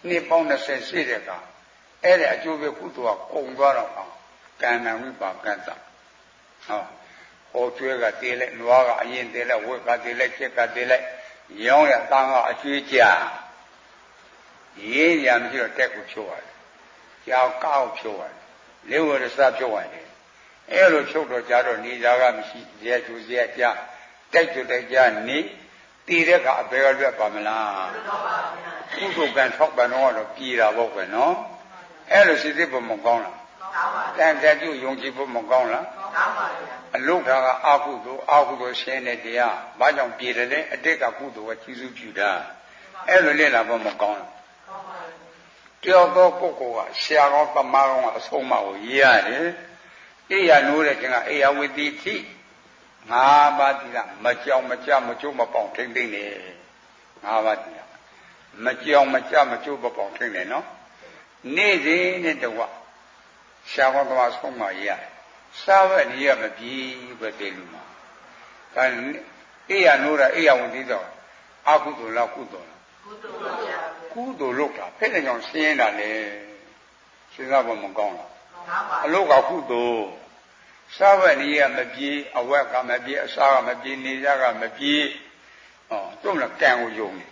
နှစ်ပေါင်း20ရှိတဲ့ကအဲ့ဒီအကျိုးပဲကုသိုလ်ကကုန်သွားတော့ကံဏဝိပါကတ္တဟောကျွဲကတည်လိုက်နွားကအရင်တည်လိုက်ဝက်ကတည်လိုက်ချက်ကတည်လိုက်ရောင်းရတန်းကအကျွေးကြရေးရမရှိတော့တက်ကိုဖြုတ်ရတယ်ကြောက်ကောက်ဖြုတ်ရတယ်လေးဝရစဖြုတ်ရတယ်အဲ့လိုဖြုတ်တော့ကြတော့နေသားကမရှိရဲကျူစရဲကြတိုက်ကျွတ်တိုက်ကြနေတည်တဲ့ကအပေကလွတ်ပါမလားကုသိုလ်ကံထောက်ပံ့တော့ပြည်တာပေါ့ကွယ်နော်အဲ့လိုစိတ်ဖို့မကောင်းလားတန်တကျယုံကြည်ဖို့မကောင်းလားအလုထာကအာဟုသို့ရှင်းတဲ့တရားဘာကြောင့်ပြည်တယ်လဲအတိတ်ကကုသိုလ်ကကြီးစုပြုတာအဲ့လိုလေ့လာဖို့မကောင်းလားကြောက်သောပုဂ္ဂိုလ်ကဆရာကောင်းပမာကောင်းကအဆုံးအမကိုရေးရတယ်အိယာနိုးတဲ့ခြင်းကအိယာဝိတိတိ၅ပါးတိကမကြောင်မကြမကျိုးမပေါင်ထိမ့်သိမ့်နေ၅ပါးတိကမကြောင်မကြမကျိုးမပေါင်ထိမ့်နေနော်နေ့စဉ်နဲ့တဝရှားကောင်းသမားဆုံးမရစားဝတ်နေရမပြေပဲတည်လူမှာဒါအိယာနိုးတာအိယာဝင်သေးတော့အကုသိုလ်လားကုသိုလ်လားကုသိုလ်ပါဗျာကုသိုလ်လုပ်တာဖက်တဲ့ကြောင့်ရှင်းတာလေစဉ်းစားဖို့မကောင်းလားအလုတ်ကကုသိုလ်စားဝတ်နေရမပြေအဝက်ကမပြေအစားကမပြေနေရကမပြေသူ့လည်းကံကိုယုံနေ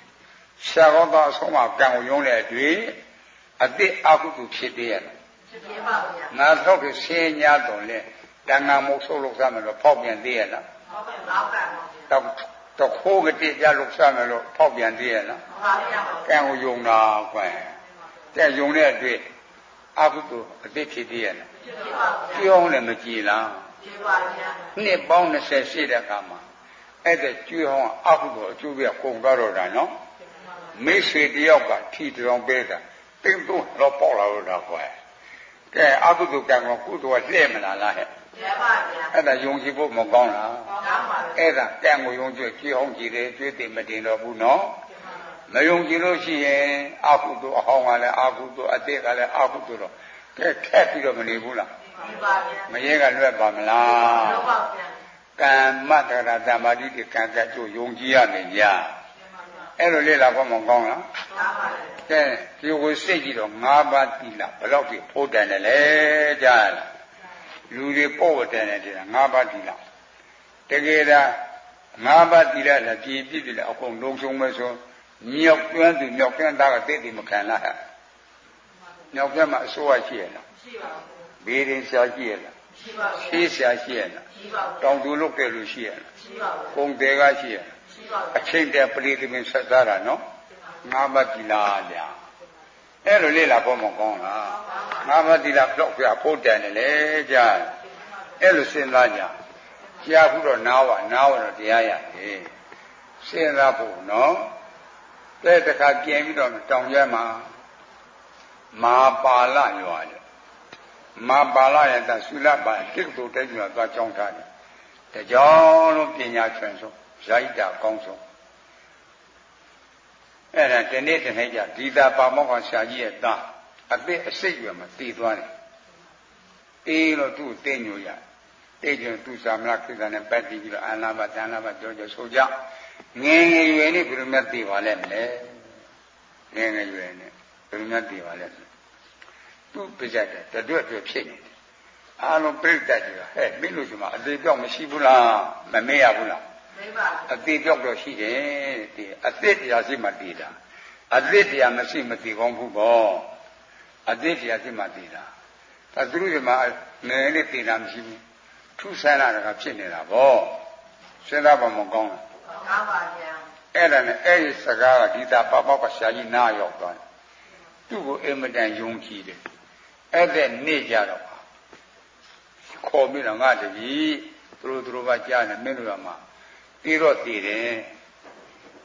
ရှားကောင်းသားအဆုံးမကံကိုယုံတဲ့အတွေ့အတိအကုသိုလ်ဖြစ်သေးရဲ့ဖြစ်ပါဗျာငါတော့ဒီဆင်းညာတော်လဲတဏ္ဍာမုတ်ဆုပ်လို့စားမယ်လို့ဖောက်ပြန်သေးရဲ့လားဖောက်ပြန်ပါဗျာတော့ခိုးကတိကြလို့စားမယ်လို့ဖောက်ပြန်သေးရဲ့လားမှန်ပါဗျာကံကိုယုံတာကွယ်တဲ့ယုံတဲ့အတွေ့အကုသိုလ်အတိဖြစ်သေးရဲ့လားဖြစ်ပါဗျာကြောင်းလည်းမကြည်လားဖြစ်ပါဗျာနှစ်ပေါင်း20ရှိတဲ့အခါမှာအဲ့ဒါကျွေးဟောင်းအကုသိုလ်အကျိုးပြကုန်တော့တာနော်မိတ်ဆွေတယောက်ကထီတောင်ပေးတာတင်းတော့တော့ပေါက်လာလို့တော့ကွယ်ကဲအကုသိုလ်ကံကကုသိုလ်ကလှည့်မလားဟဲ့လှည့်ပါဗျာအဲ့ဒါယုံကြည်ဖို့မကောင်းလားကောင်းပါပါအဲ့ဒါကံကိုယုံကြည်ကြည်ဟောင်းကြည်တယ်ကျွေးတယ်မတင်တော့ဘူးနော်မယုံကြည်လို့ရှိရင်အကုသိုလ်အဟောင်းကလည်းအကုသိုလ်အတိတ်ကလည်းအကုသိုလ်တော့ကဲထက်ပြီးတော့မနေဘူးလားမှန်ပါဗျာမရဲကလွတ်ပါမလားမှန်ပါဗျာကံမတ္တရာတမ္မာတိကံကကျိုးယုံကြည်ရမယ်ညာအဲ့လိုလေ့လာဖို့မကောင်းလားမှန်ပါဗျာကဲဒီကိုစိတ်ကြည့်တော့၅ပါးသီလဘယ်တော့ဒီဖို့တန်တယ်လဲကြားလားလူတွေပို့တယ်တဲ့၅ပါးသီလတကယ်ဒါ ngã ba tì ra là chỉ biết là ông không đông sông mới số nhọc tuyến ta cái tết thì mà khai lại nhọc tuyến mà số ai chia là bê đến sao chia là xí sao chia là trong du lúc cái lu chia là công tế cái chia là trên thế bê thì mình sẽ ra nó ngã ba tì la nhaအဲ့လိုလေ့လာဖို့မကောင်းလားငါးပါးသီလတော့ပြကိုတန်တယ်လေကြာအဲ့လိုစဉ်းစားကြကြာခုတော့နားတော့တရားရတယ်စဉ်းစားဖို့နော်တဲ့တခါပြင်ပြီးတော့တောင်ရဲမှာမာပါဠရွာတယ်မာပါဠရဲ့တသုလပါတိက္ကုတက်ကျွာသွားကြောင်းထားတယ်တကြောင်လုံးပညာချွန်ဆုံးဇာတိတာကောင်းဆုံးအဲ့ဒါဒီနေ့ကြဒီတာပါမောက္ခဆရာကြီးရဲ့သားအသိအစိတ်ရွယ်မှာတည်သွားတယ်အေးလို့သူ့သိညိုရတိတ်ကျသူစာမလားခိစ္စနဲ့ပတ်တည်ပြီးတော့အာနာပါဒါနာပါကြောဆိုကြငယ်ငယ်ရွယ်နဲ့ဘယ်လိုမှသိပါလဲမလဲငယ်ငယ်ရွယ်နဲ့ဘယ်လိုမှသိပါလဲသူ့ပြကြတဲ့တွတ်ဖြစ်နေတယ်အားလုံးပြိတ္တကြီးကဟဲ့မင်းတို့ဒီမှာအသေးပြောက်မရှိဘူးလားမမေ့ရဘူးလားမေ့ပါအသေးပြောက်တော့ရှိတယ်ဒီအသေးတရားရှိမှတည်တာအသေးတရားမရှိမတည်ကောင်းဘူးပေါ့အသေးတရားရှိမှတည်တာဒါသူတို့ဒီမှာငယ်လေးတည်တာမရှိဘူးထုဆန်းလာတာဖြစ်နေတာဗောစဉ်းစားပါမကောင်းလားကောင်းပါဗျာအဲ့ဒါနဲ့အဲ့ဒီစကားကဒီတာပပောက်ကဆရာကြီးနားရောက်သွားတယ်သူ့ကိုအင်မတန်ယုံကြည်တယ်အဲ့တဲ့နေ့ကြတော့ခေါ်ပြီးတော့ငါတကြီးသူတို့ကကြားနေမင်းတို့ကမှတီးတော့တည်တယ်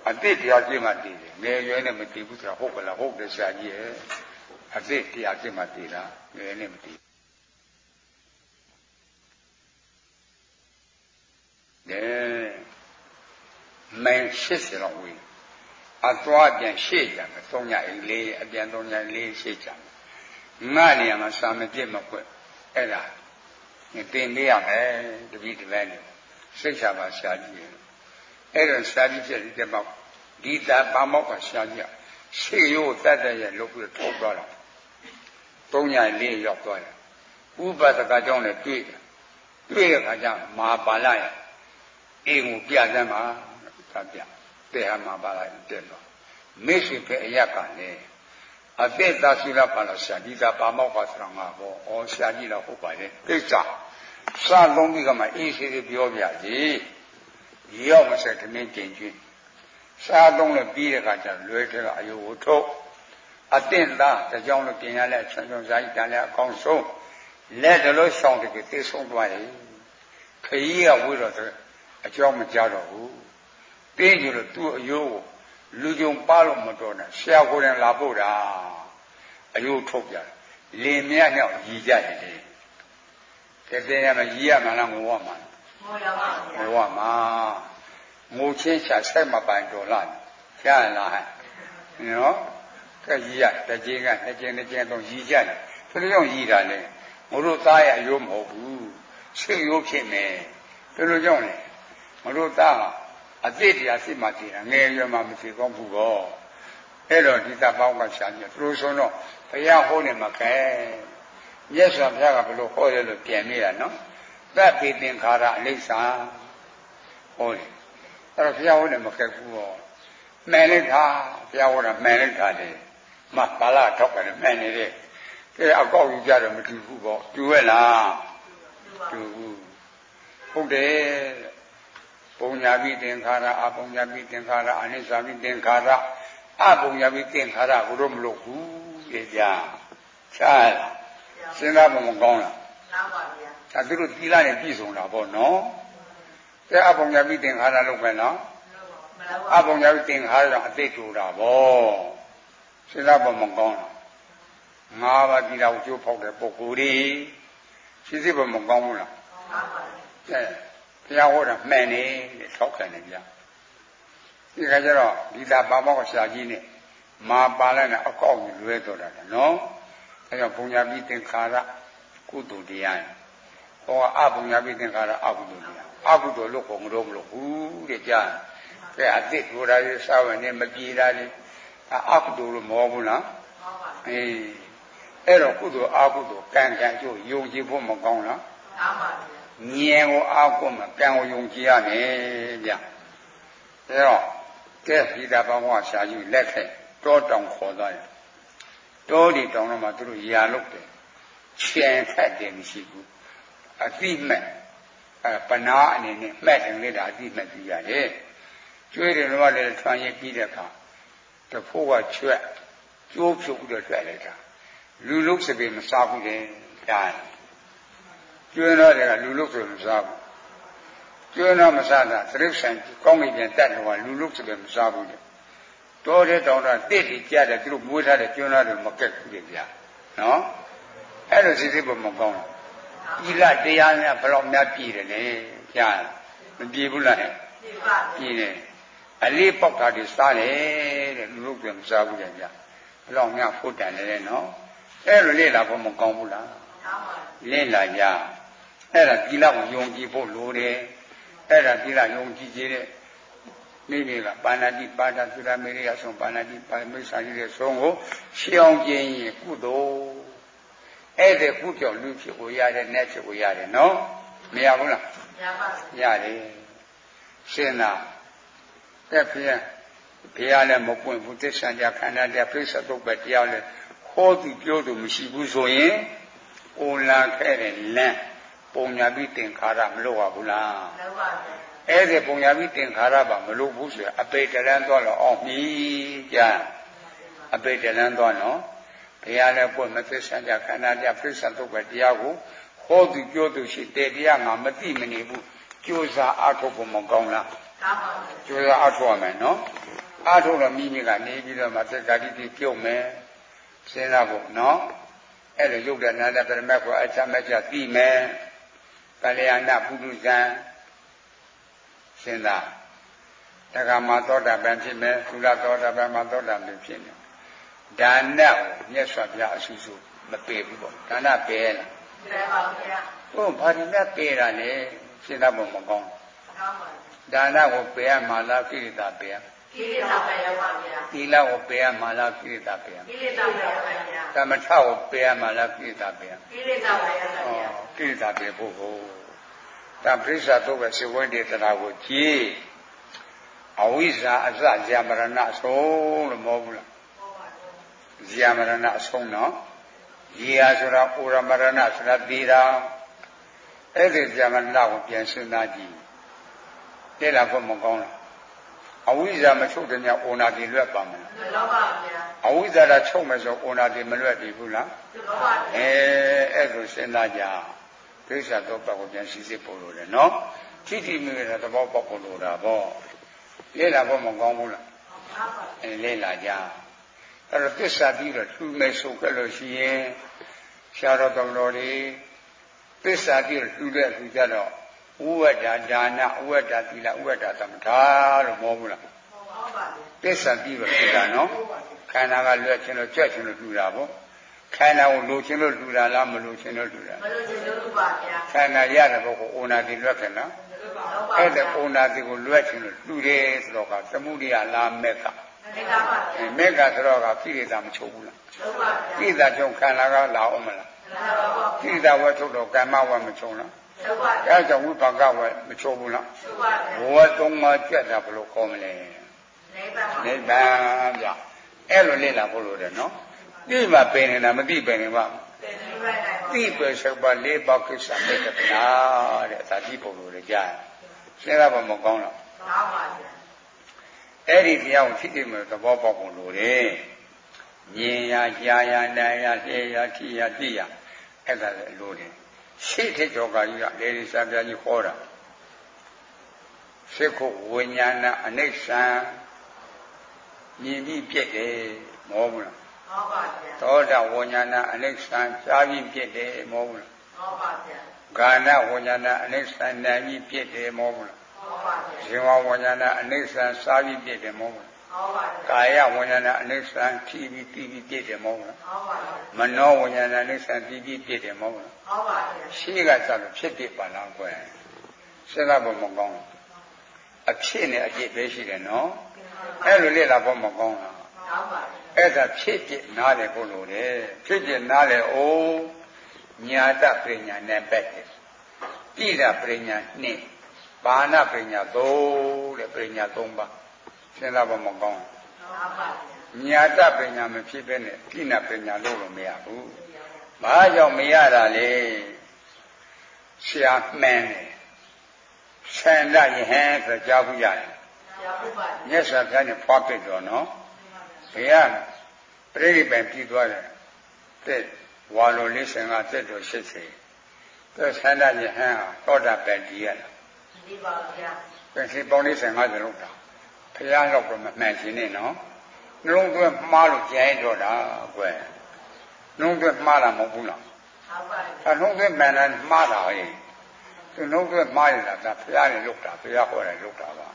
အတိတ်တရားကြီးမှတည်တယ်ငယ်ရွယ်နဲ့မတည်ဘူးဆိုတာဟုတ်ကလားဟုတ်တယ်ဆရာကြီးရဲ့အတိတ်တရားကြီးမှတည်တာငယ်နဲ့မတည်မိုင်80လောက်ဝေးအသွားပြန်ရှေ့ကြမယ်3ညအိမ်လေးအပြန်3ညလေးရှေ့ကြမယ်ငါနေရာမှာစာမပြည့်မခွက်အဲ့ဒါတင်ပေးရမယ်တပည့်တပန်းနေစိတ်ချပါဆရာကြီးရဲ့အဲ့တော့ဆရာကြီးဖြစ်တဲ့ပေါ့ဒီတာပါမောက်ကဆရာကြီးရှေ့ရိုးတတ်တဲ့ရဲ့လုပ်ပြီးထုတ်သွားတာ3ညလေးရောက်သွားတယ်ဥပဒကကြောင့်လည်းတွေ့တဲ့အခါကျမာပါလာရဲ့အိမ်ကိုပြစမ်းပါသာပြတဲ့ဟာမှာပါလာတဲ့တော့မိရှိဖဲအရက်ကလည်းအသက်သာရှိလာပါလို့ဆရာကြီးကပါမောက်ကဆိုတော့ငါဟောဩဆရာကြီးတော့ဟုတ်ပါလေကိစ္စစလုံးပြီးကမှအေးရှိသေးပြောပြကြီးရောက်မဆက်သမင်းကျင်ကျွင်းစားလုံးလည်းပြီးတဲ့အခါကျလွယ်တဲ့ကအယုဝထုတ်အတင့်သားတကြောင်လို့ပြင်ရလဲချွန်ချွန်စားကြီးတန်လဲအကောင်းဆုံးလက်တလို့ရှောင်းတကသိဆုံးသွားတယ်ခရီးကဝေးတော့အကြောင်းမကြတော့ဘူးတင်းကြလို့သူ့အယိုးကိုလူကြုံပါလို့မတော်နဲ့ဆရာကိုယ်တိုင်လာပို့တာအယိုးထုတ်ပြတယ်လင်မြတ်နဲ့ရည်ကြတယ်ကဲတဲ့ရမရည်ရမှလားငိုရမှာငိုရပါဘူးငိုရမှာငိုချင်းချဆက်မပိုင်တော်လားကြားရလားနော်ကဲရည်ရတခြင်းကနှစ်ခြင်းတော့ရည်ကြတယ်သူတို့ကြောင့်ရည်တာလေငိုတို့သားရဲ့အယိုးမဟုတ်ဘူးဆွေရိုးဖြစ်မယ်သူတို့ကြောင့်လေငါတို့သားအတိတ်တရားစိတ်မှတည်တာငယ်ရွယ်မှမသိကောင်းဘူးကောအဲ့တော့ဒီသပေါင်းကရှာပြသူတို့ဆိုတော့ဘုရားဟောနေမှာကဲမြတ်စွာဘုရားကဘယ်လိုဟောတယ်လို့ပြန်မိတာနော်သဗ္ဗေသင်္ခါရအနိစ္စဟောတယ်အဲ့တော့ဘုရားဟောနေမှာကဲဘူးကောမှန်လိုက်တာဘုရားဟောတာမှန်လိုက်တာလေမပါဠိထောက်တယ်မှန်နေတဲ့ကဲအကောက်ယူကြတော့မတူဘူးကောတူရဲ့လားတူဘူးဟုတ်တယ်ပုံညာပိသင်္ခါရအပုံညာပိသင်္ခါရအနိစ္စပိသင်္ခါရအပုံညာပိသင်္ခါရဘုရောမလို့ဘူးကြကြချားစဉ်းစားမကောင်းလားမှန်ပါဗျာဒါသူတို့သီလနဲ့ပြည့်စုံတာပေါ့နော်ကဲအပုံညာပိသင်္ခါရလို့ပဲနော်အပုံညာပိသင်္ခါရတော့အသိတူတာပေါ့စဉ်းစားမကောင်းလားငါးပါးသီလကိုကျိုးဖောက်တဲ့ပုဂ္ဂိုလ်ကြီးရှိစေမကောင်းဘူးလားမှန်ပါဗျာကဲဘုရားဟောတာမှန်တယ်ထောက်ခံတယ်ဗျာဒီခါကျတော့ဒီသာပါမောက္ခဆရာကြီးနဲ့မာပါဠိနဲ့အကောက်ကြီးလွဲတော့တာနော်အဲကြောင့်ဘုံညာပိသင်္ခါရကုသိုလ်တရားဟောအဘုံညာပိသင်္ခါရအကုသိုလ်တရားအကုသိုလ်လို့ခေါ်မလို့မလို့ဘူးတဲ့ကြားကဲအတိတ်ဒုရာရေးစာဝင်နဲ့မပြေတာလေအကုသိုလ်လို့မဟုတ်ဘူးလားမှန်ပါအေးအဲ့တော့ကုသိုလ်အကုသိုလ်ကံကံကျိုးယုံကြည်ဖို့မကောင်းလားမှန်ပါဉာဏ်ကိုအားကိုးမှကံကိုယုံကြည်ရမယ်ဗျ ကဲဒီတာဘဝဆရာကြီးလက်ခဲ့တောတောင်ခေါ်သွားတယ်တောဒီတောင်တော့မှသူတို့ရာလုပ်တယ်ချင်ခတ်တယ်မရှိဘူးအတိမဲ့ပနာအနေနဲ့မှတ်တယ်လေဒါအတိမဲ့ကြည့်ရတယ်ကျွေးတယ်တော့လည်းထွန်ရပြီးတဲ့အခါတဖို့ကချွတ်ကျိုးဖြုတ်ပြီးတော့ထွက်လိုက်တာလူလုစပေမစားဘူးလေဒါကျွေးတော့တယ်ကလူလုဆိုမစားဘူးကျွေးတော့မစားတာသရုပ်ဆိုင်ကောင်းကင်ပြန်တက်တော့လူလုစပေမစားဘူးလေတော်တဲ့တောင်တော့တစ်တိကြတယ်သူတို့မွေးထားတဲ့ကျွန်းသားတွေမကက်ဘူးလေဗျာနော်အဲ့လိုစိတ်ဘမကောင်းဘူးဤလတရားများဘယ်တော့များပြည်တယ်လေကြားမပြည်ဘူးလားပြည်တယ်အလေးပေါက်တာတွေစားတယ်တဲ့လူတို့ပြန်မစားဘူးလေဗျာဘယ်တော့များဖို့တန်တယ်နော်အဲ့လိုလေ့လာဖို့မကောင်းဘူးလားလေ့လာကြအဲ့ဒါဒီလောက်ယုံကြည်ဖို့လိုတယ်အဲ့ဒါဒီလောက်ယုံကြည်ခြင်းတဲ့မိမိကပါဏာတိပါဒသုရမေရိယဆုံးပါဏာတိပါမိစ္ဆာကြီးရဲ့ဆုံးကိုရှောင်ကျင်ရင်ကုသိုလ်အဲ့ဒီကုကြောင့်လူဖြစ်ကိုရတယ်နဲ့ဖြစ်ကိုရတယ်နော်မရဘူးလားရပါဘူးရတယ်ရှင်းလားတဲ့ဖေးလည်းမပွင့်ဘူးသစ္စာကြခန္ဓာတရားပြိဿသုတ်ပဲတရားလည်းခေါ်သူပြောသူမရှိဘူးဆိုရင်အိုလာခဲ့တဲ့လမ်းပုံညာပြီးသင်္ခါရမလို့ပါဘူးလားလုပ်ပါဘူးအဲ့ဒီပုံညာပြီးသင်္ခါရပါမလို့ဘူးဆိုရင်အပေတလန်းသွားတော့အောင်ပြီကြာအပေတလန်းသွားနော်ဘုရားလည်းပွင့်မသစ္စာကြခန္ဓာတရားပြိဿသုတ်ပဲတရားကိုခေါ်သူပြောသူရှိတဲ့တရားငါမသိမနေဘူးကြိုးစားအားထုတ်ဖို့မကောင်းလားကျိုးရအထောက်ရမယ်နော်အထောက်တော့မိမိကနေပြီးတော့မှသက္ကာတိတိပြုတ်မယ်စဉ်းစားဖို့နော်အဲ့လိုရုပ်တဲ့နာတဲ့ပရမတ်ကိုအချမ်းမချသိမယ်ကလျာဏပုထုဇံစဉ်းစားတက္ကမသောတာပန်ဖြစ်မယ်သုလသောတာပန်မှာသောတာပန်ဖြစ်မယ်ဒါနကိုမြတ်စွာဘုရားအဆူဆူမပေဘူးပေါ့ဒါနပေလားပေပါဗျာဟုတ်ဘာဒီမြတ်ပေတာလဲစဉ်းစားဖို့မကောင်းဒါနကိုပေရမှာလားကိရိတာပေရကိရိတာပေရပါဗျာသီလကိုပေရမှာလားကိရိတာပေရကိရိတာပေရပါဗျာသမထကိုပေရမှာလားကိရိတာပေရကိရိတာပေရပါဗျာကိရိတာပေဖို့ကိုတပရိစ္ဆာတော့ပဲစေဝိတေတနာကိုကြည်အဝိဇ္ဇာအစဇာမရဏအဆုံးလို့မဟုတ်ဘူးလားဇာမရဏအဆုံးနော်ဇာဆိုတာဩရမရဏဆိုတာသေတာအဲ့ဒီဇာမရဏကိုပြန်စဉ်းစားကြည့်တဲ့လာဖို့မကောင်းလားအဝိဇ္ဇာမချုပ်တဲ့ညဩနာတိလွတ်ပါမလားမလွတ်ပါဗျာအဝိဇ္ဇာတာချုပ်မယ်ဆိုဩနာတိမလွတ်ပြီဘူးလားလွတ်ပါဗျာအဲ့လိုစဉ်းစားကြဒိဋ္ဌာတော့ပတ်ကိုပြန်ရှိစစ်ပို့လို့တယ်နော်ထိတိမိတဲ့သဘောပေါက်ဖို့လိုတာပေါ့လေ့လာဖို့မကောင်းဘူးလားလေ့လာကြအဲ့တော့သစ္စာပြီးတော့ထူမယ်ဆိုခဲ့လို့ရှိရင်ရှားတော်တော်တွေသစ္စာပြီးတော့ထူတဲ့လူကြတော့ဥဝဒ္ဒါဒါနဥဝဒ္ဒါသီလဥဝဒ္ဒါသမထလို့မဟုတ်ဘူးလားဟုတ်ပါဘူးသစ္စာပြီးတော့ထူတာနော်ခန္ဓာကလွတ်ခြင်းလို့ကြွက်ခြင်းလို့ထူတာပေါ့ခန္ဓာကိုလိုခြင်းလို့ထူတာလားမလိုခြင်းလို့ထူတာမလိုခြင်းလို့ထူပါဗျာခန္ဓာရတဲ့ဘုကိုဩနာတိလွတ်ခင်နော်အဲ့ဒါဩနာတိကိုလွတ်ခြင်းလို့ထူတယ်ဆိုတော့ကသမုဒိယလားမက်ကမက်ကဆိုတော့ကကိလေသာမချုပ်ဘူးလားချုပ်ပါဗျာကိလေသာချုပ်ခန္ဓာကလာအောင်မလားကိလေသာဝတ်ချုပ်တော့ကမ္မဝတ်မချုပ်လားချုပ်ပါဗျာအဲကြောင့်ဝိပါကဝတ်မချုပ်ဘူးလားချုပ်ပါဗျာဝတ်သုံးပါးကြက်တာဘယ်လိုခေါ်မလဲနိဗ္ဗာန်ဗျာအဲ့လိုလေ့လာဖို့လိုတယ်နော်သိမှပင်နေတာမသိပင်နေပါသိပဲဆိုပါလေးပေါက်ကိစ္စမဲ့တနာတဲ့သာတိပုံလိုလေကြားရှင်းရပါမကောင်းတော့မှန်ပါဗျာအဲ့ဒီတရားကိုသိသိမဲ့သဘောပေါက်ဖို့လိုတယ်မြင်ရကြားရနားရလျှဲရထိရသိရအဲ့ဒါလည်းလိုတယ်ရှိတဲ့ကြောကကြီးကလေဒီစာပြကြီးခေါ်တာစိတ်ကိုဝိညာဏအနိစ္စံမြင်ပြီးပြည့်တယ်မဟုတ်ဘူးလားဟုတ်ပါဗျာသောတာဝိညာဏအနိစ္စံရှားပြီးပြည့်တယ်မဟုတ်ဘူးလားဟုတ်ပါဗျာဂာဏဝိညာဏအနိစ္စံနာပြီးပြည့်တယ်မဟုတ်ဘူးလားဟုတ်ပါဗျာဇေဝဝိညာဏအနိစ္စံစားပြီးပြည့်တယ်မဟုတ်ဘူးလားဟုတ်ပါဗျာကာယဝိညာဏအနိစ္စံထိပြီးသိပြီးပြည့်တယ်မဟုတ်ဘူးလားဟုတ်ပါဗျာမနောဝိညာဏအနိစ္စံသိပြီးပြည့်တယ်မဟုတ်ဘူးလားဟုတ်ပါဗျာရှိကစလို့ဖြစ်ဖြစ်ပါလားကွယ်စဉ်းစားဖို့မကောင်းဘူးအဖြစ်နဲ့အပြစ်ပဲရှိတယ်နော်အဲ့လိုလေ့လာဖို့မကောင်းလားဟုတ်ပါဗျာအဲ့ဒါဖြစ်ဖြစ်နားလည်ဖို့လိုတယ်ဖြစ်ဖြစ်နားလည်အောင်ညာတပညာနဲ့ပဲ့တယ်တိရပညာနဲ့ပ ဘာနာပညာ3တဲ့ပညာ3ပါစဉ်းစားဖို့မကောင်းဘူးညာတပညာမဖြစ်ဘဲနဲ့ကိဏပညာလို့မရဘူးဘာကြောင့်မရတာလဲဆရာမှန်တယ်ဆန္ဒယဟန်ဆိုကြားဘူးရတယ်မြတ်စွာဘုရားနဲ့ဖွားပစ်တော့နော်ဘုရားပြိဋိဘံပြီးသွားတယ်တဲ့ဝါလိုလေးဆင်ကတက်တော်80တဲ့ဆန္ဒယဟန်ဟာသောတာပန်ကြီးရတာဒီပါဗျာပြန်စီပေါင်းလေး50လောက်တာဘုရားတော့မမှန်ရှင်းနေနော်နှလုံးသွင်းမှားလို့ကြရင်တော့တာကွယ်နှလုံးသွင်းမှားတာမဟုတ်ဘူးလားဟုတ်ပါဘူးနှလုံးသွင်းမှန်တယ်မှားတာဟဲ့သူနှလုံးသွင်းမှားရတာဒါဘုရားနဲ့လုပ်တာဘုရားဟောတယ်လုပ်တာပါ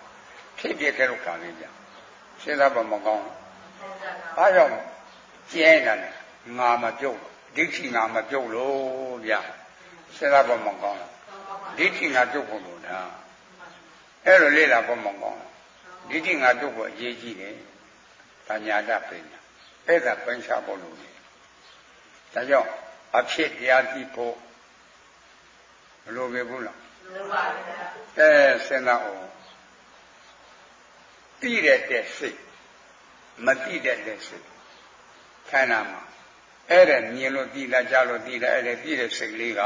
ဖြစ်ဖြစ်ခဲ့လုပ်တာလေးဗျစဉ်းစားပါမကောင်းဘာကြောင့်ကျဲနေတာလဲငါမပြုတ်ဒိဋ္ဌိငါမပြုတ်လို့ဗျစဉ်းစားပါမကောင်းဒိဋ္ဌိငါပြုတ်ဖို့လို့ဒါအဲ့လိုလေ့လာဖို့မကောင်းဒိဋ္ဌိငါပြုတ်ဖို့အရေးကြီးတယ်ဒါညာတပညာအဲ့ဒါပညာဖို့လို့ဒါကြောင့်အဖြစ်တရားသိဖို့မလိုပဲဘူးလားလိုပါဗျာစဉ်းစားအောင်သိတဲ့စိတ်မသိတဲ့စိတ်ခန္ဓာမှာအဲ့ဒါမြင်လို့သိလားကြားလို့သိလားအဲ့ဒါသိတဲ့စိတ်လေးက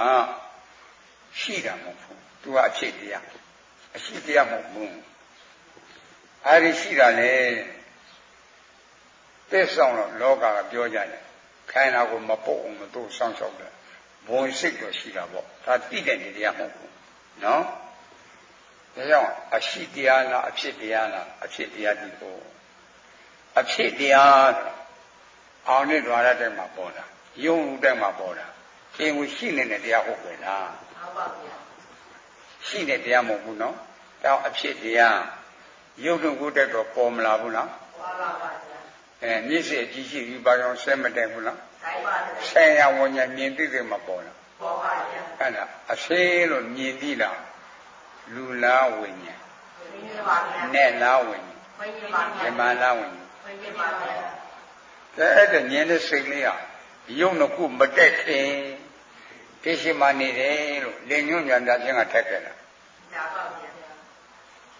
ရှိတာမဟုတ်ဘူးသူကအဖြစ်တရားအရှိတရားမဟုတ်ဘူးအဲ့ဒီရှိတာလေသစ္ဆောင်တော့လောကကပြောကြတယ်ခန္ဓာကိုမပုတ်အောင်မတို့စောင့်ရှောက်တယ်ဘုံစိတ်တော့ရှိတာပေါ့ဒါသိတဲ့တရားမဟုတ်ဘူးနော်ဒါကြောင့်အရှိတရားလားအဖြစ်တရားလားအဖြစ်တရားဒီပေါ့အဖြစ်တရားအောင်နဲ့ဓာရတဲ့မှာပေါ်တာယုံတဲ့မှာပေါ်တာအင်းကိုရှိနေတဲ့တရားဟုတ်ပဲလားဟုတ်ပါဗျာရှိတဲ့တရားမဟုတ်ဘူးနော်တောင်းအဖြစ်တရားယုံတို့ကိုတက်တော့ပေါ်မလာဘူးလားပေါ်ပါပါဗျာမြစ်စေကြီးရှိပြီးပါအောင်ဆဲမတက်ဘူးလားတိုင်းပါဗျာဆဲရဝဉ္ဇဉ်မြင်သိတဲ့မှာပေါ်လားပေါ်ပါဗျာအဲ့ဒါအဖေးလို့မြင်သိလားလူလားဝိညာဉ်နဲ့လားဝိညာဉ်ဝိညာဉ်ပါဗျာဓမ္မလားဝိညာဉ်ဝိညာဉ်ပါဗျာအဲ့ဒါဉာဏ်နဲ့စိတ်လေးဟာယုံတစ်ခုမတက်ခင်တိရှိမှနေတယ်လို့လင်ညွန့်ညံပြခြင်းကထက်ခဲ့တာရပါဗျာ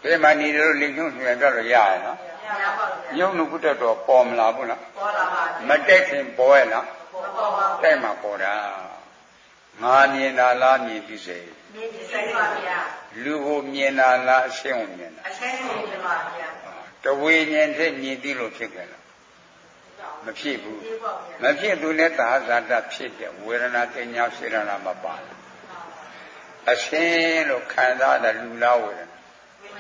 ဒီမှာနေတယ်လို့လင်ညွန့်ညံပြတော့ရရနော်ရပါဗျာယုံတစ်ခုတက်တော့ပေါ်မလာဘူးလားပေါ်လာပါမတက်ခင်ပေါ်ရဲ့လားပေါ်ပါပါတဲ့မှာပေါ်တာငါမြင်တာလားမြင်ပြီစေမြင်ပြီစေပါဗျာလူကိုမြင်တာလားအရှင်းကိုမြင်တာအရှင်းကိုမြင်ပါဗျာတဝိညာဉ်နဲ့မြင်သိလို့ဖြစ်ကြလားမဖြစ်ဘူးမဖြစ်သူနဲ့သာဇာတဖြစ်တဲ့ဝေဒနာတင်ညာစေရနာမပါဘူးအရှင်းလို့ခံစားတဲ့လူလားဝေဒနာ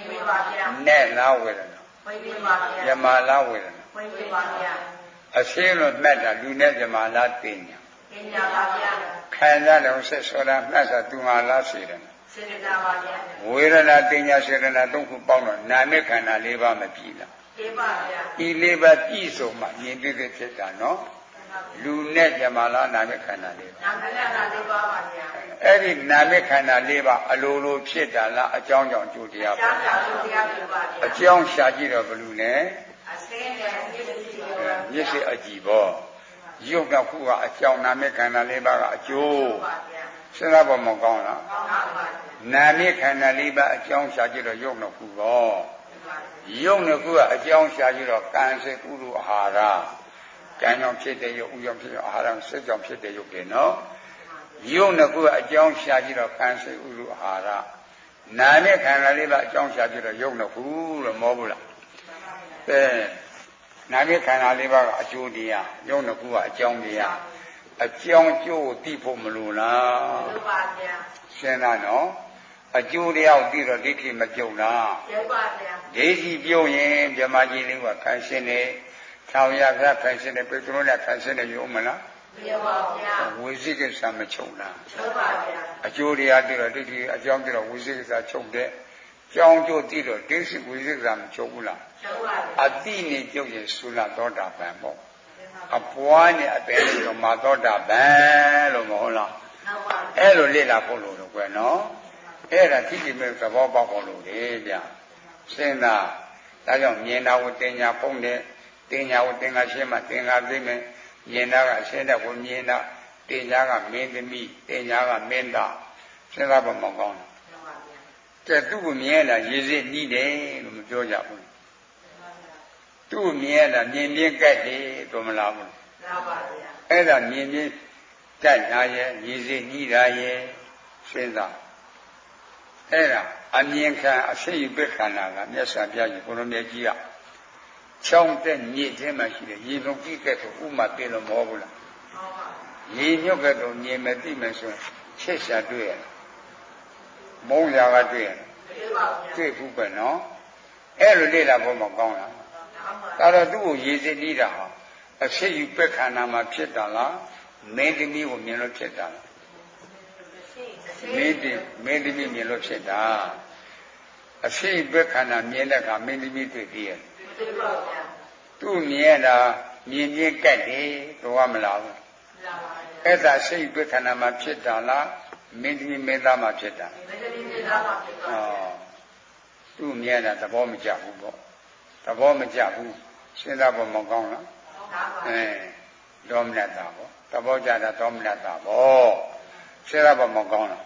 ဝိပါဗျာနဲ့လားဝေဒနာဝိပါဗျာယမလားဝေဒနာဝိပါဗျာအရှင်းလို့မှတ်တာလူနဲ့ယမလားတင်ညာတင်ညာပါဗျာခံစားတယ်ဆက်ဆိုတာမှတ်တာသူငါလားစေရနာစေရနာပါဗျာဝေဒနာတင်ညာစေရနာသုံးခုပေါင်းတော့နာမခန္ဓာ၄ပါးမပြည့်လားပြပါဗျာဒီလေးပါးပြည့်စုံမှမြင်သိတဲ့ဖြစ်တာနော်လူနဲ့ဇမလာနာမခန္ဓာ၄ပါးနာမခန္ဓာ၄ပါးပါဗျာအဲ့ဒီနာမခန္ဓာ၄ပါးအလိုလိုဖြစ်တာလားအကြောင်းကြောင့်ကျိုးတရားပါအကြောင်းရှာကြည့်တော့ဘလူနဲ့အစင်းနဲ့မျက်စိအကြည့်ပေါ့ရုပ်ကခုကအကြောင်းနာမခန္ဓာ၄ပါးကအကျိုးစဉ်းစားဖို့မကောင်းလားနာမခန္ဓာ၄ပါးအကြောင်းရှာကြည့်တော့ရုပ်နှစ်ခုပေါ့ယုံနှစ်ခုကအကြောင်းရှာကြည့်တော့ကံစေဥရုအာဟာရကံကြောင့်ဖြစ်တဲ့ယုတ်ဥကြောင့်ဖြစ်တဲ့အာဟာရစိတ်ကြောင့်ဖြစ်တဲ့ယုတ်တွေနော်ယုံနှစ်ခုကအကြောင်းရှာကြည့်တော့ကံစေဥရုအာဟာရနာနဲ့ခန္ဓာလေးပါအကြောင်းရှာကြည့်တော့ယုံနှစ်ခုလို့မောဘူးလားအဲနာနဲ့ခန္ဓာလေးပါကအကျိုးတရားယုံနှစ်ခုကအကြောင်းတရားအကြောင်းကျိုးသိဖို့မလိုလားလိုပါဗျာရှင်းလားနော်အကျိုးတရားကိုသိတော့ဒိဋ္ဌိမပြုတ်လားပြုတ်ပါဗျာဒိဋ္ဌိပြုတ်ရင်ဗြဟ္မာကြီးလေးကခံရှင်းနေထောင်ရကခံရှင်းနေပေတရုနဲ့ခံရှင်းနေရုံမလားမရပါဗျာဝိသိကိစ္စမချုပ်လားချုပ်ပါဗျာအကျိုးတရားသိတော့ဒိဋ္ဌိအကြောင်းသိတော့ဝိသိကိစ္စချုပ်တဲ့ကြောင်းကျိုးသိတော့ဒိဋ္ဌိဝိသိကိစ္စမချုပ်ဘူးလားချုပ်ပါဗျာအတိနဲ့ပြုတ်ရင်သုလသောတာပန်ပေါ့အပွားနဲ့အပယ်လို့တော့မာသောတာပန်လို့မဟုတ်လားဟုတ်ပါအဲ့လိုလေ့လာဖို့လို့တော့ကွယ်နော်အဲ့ဒါသိကြည့်မဲ့သဘောပေါက်ဖို့လို့လေဗျစဉ်းစားဒါကြောင့်မြင်တာကိုတင်ညာပုံတဲ့တင်ညာကိုသင်္ဃာရှင်းမှသင်္ဃာသိမယ်မြင်တာကအရှင်းတဲ့ကိုမြင်တာတင်ညာကမင်းသမီးတင်ညာကမင်းသားစဉ်းစားဖို့မကောင်းဘူး တဲ့သူ့ကိုမြင်ရတာရေစစ်နီးတယ်လို့မပြောကြဘူးသူ့မြင်ရတာမြင်မြင်ကြိုက်တယ်တော့မလားဘူးမှန်ပါဗျာအဲ့ဒါမြင်မြင်ကြိုက်တာရဲ့ရေစစ်နီးတာရဲ့စဉ်းစားအဲ့ဒါအမြင်ခံအဖြစ်ယူပက္ခဏာကမြတ်စွာဘုရားကြီးကိုလိုမြတ်ကြီးကချောင်းတဲ့ညစ်ထဲမှာရှိတယ်ရေလုံးကြီးကဲ့သို့ဥမာပြလို့မဟုတ်ဘူးလားရေမြုပ်ကဲ့သို့မြင်မသိမယ်ဆိုရင်ချစ်ရှာတွေ့ရမုန်းရာကတွေ့ရတွေ့ဘူးပဲနော်အဲ့လိုလေ့လာဖို့မကောင်းလားဒါတော့သူ့ကိုရေစစ်နီးတာဟာအဖြစ်ယူပက္ခဏာမှာဖြစ်တာလားမင်းသမီးကိုမြင်လို့ဖြစ်တာလားမင်းသမီးမြင်လို့ဖြစ်တာအဖြစ်ပက္ခဏာမြင်တဲ့အခါမင်းသမီးတွေ့ပြီးရဲ့သူ့မြင်တာမြင်မြင်ကြက်တယ်တော့မလားဘူးအဲ့ဒါစိတ်ပက္ခဏာမှာဖြစ်တာလားမင်းသမီးမင်းသားမှာဖြစ်တာမင်းသမီးမင်းသားမှာဖြစ်တာသူ့မြင်တာသဘောမကျဘူးပေါ့သဘောမကျဘူးစဉ်းစားဖို့မကောင်းလားဒေါမနတာပေါ့သဘောကျတာဒေါမနတာပေါ့စဉ်းစားဖို့မကောင်းလား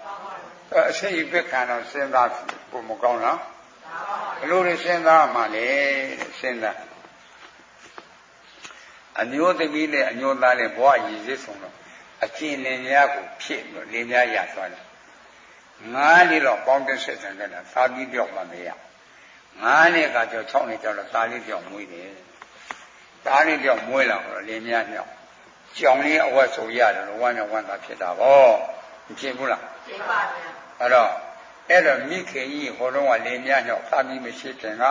အရှိပက္ခဏာစဉ်းစားဖို့မကောင်းလားဘလို့လဲစဉ်းစားမှလေစဉ်းစားအမျိုးသမီးနဲ့အညိုသားနဲ့ဘဝရည်စည်ဆုံးတော့အကျဉ်းလင်များကိုဖြစ်လို့လင်များရသွားတယ်ငါးနှစ်တော့ပေါင်းတဲ့ဆက်ဆံကြတာသာပြီးပြောက်မှမရငါးနှစ်ကကြော6နှစ်ကြောက်တော့သားလေးပြောက်မွေးတယ်သားလေးပြောက်မွေးလာတော့လင်များမြောက်ကြောင်လေးအဝတ်ဆိုရတယ်လို့ဝမ်းနဲ့ဝမ်းသာဖြစ်တာပေါ့မဖြစ်ဘူးလားဖြစ်ပါဗျာအဲ့တော့မိခင်ကြီးဟိုတုန်းကလင်များမြောက်သာပြီးမရှိခင်က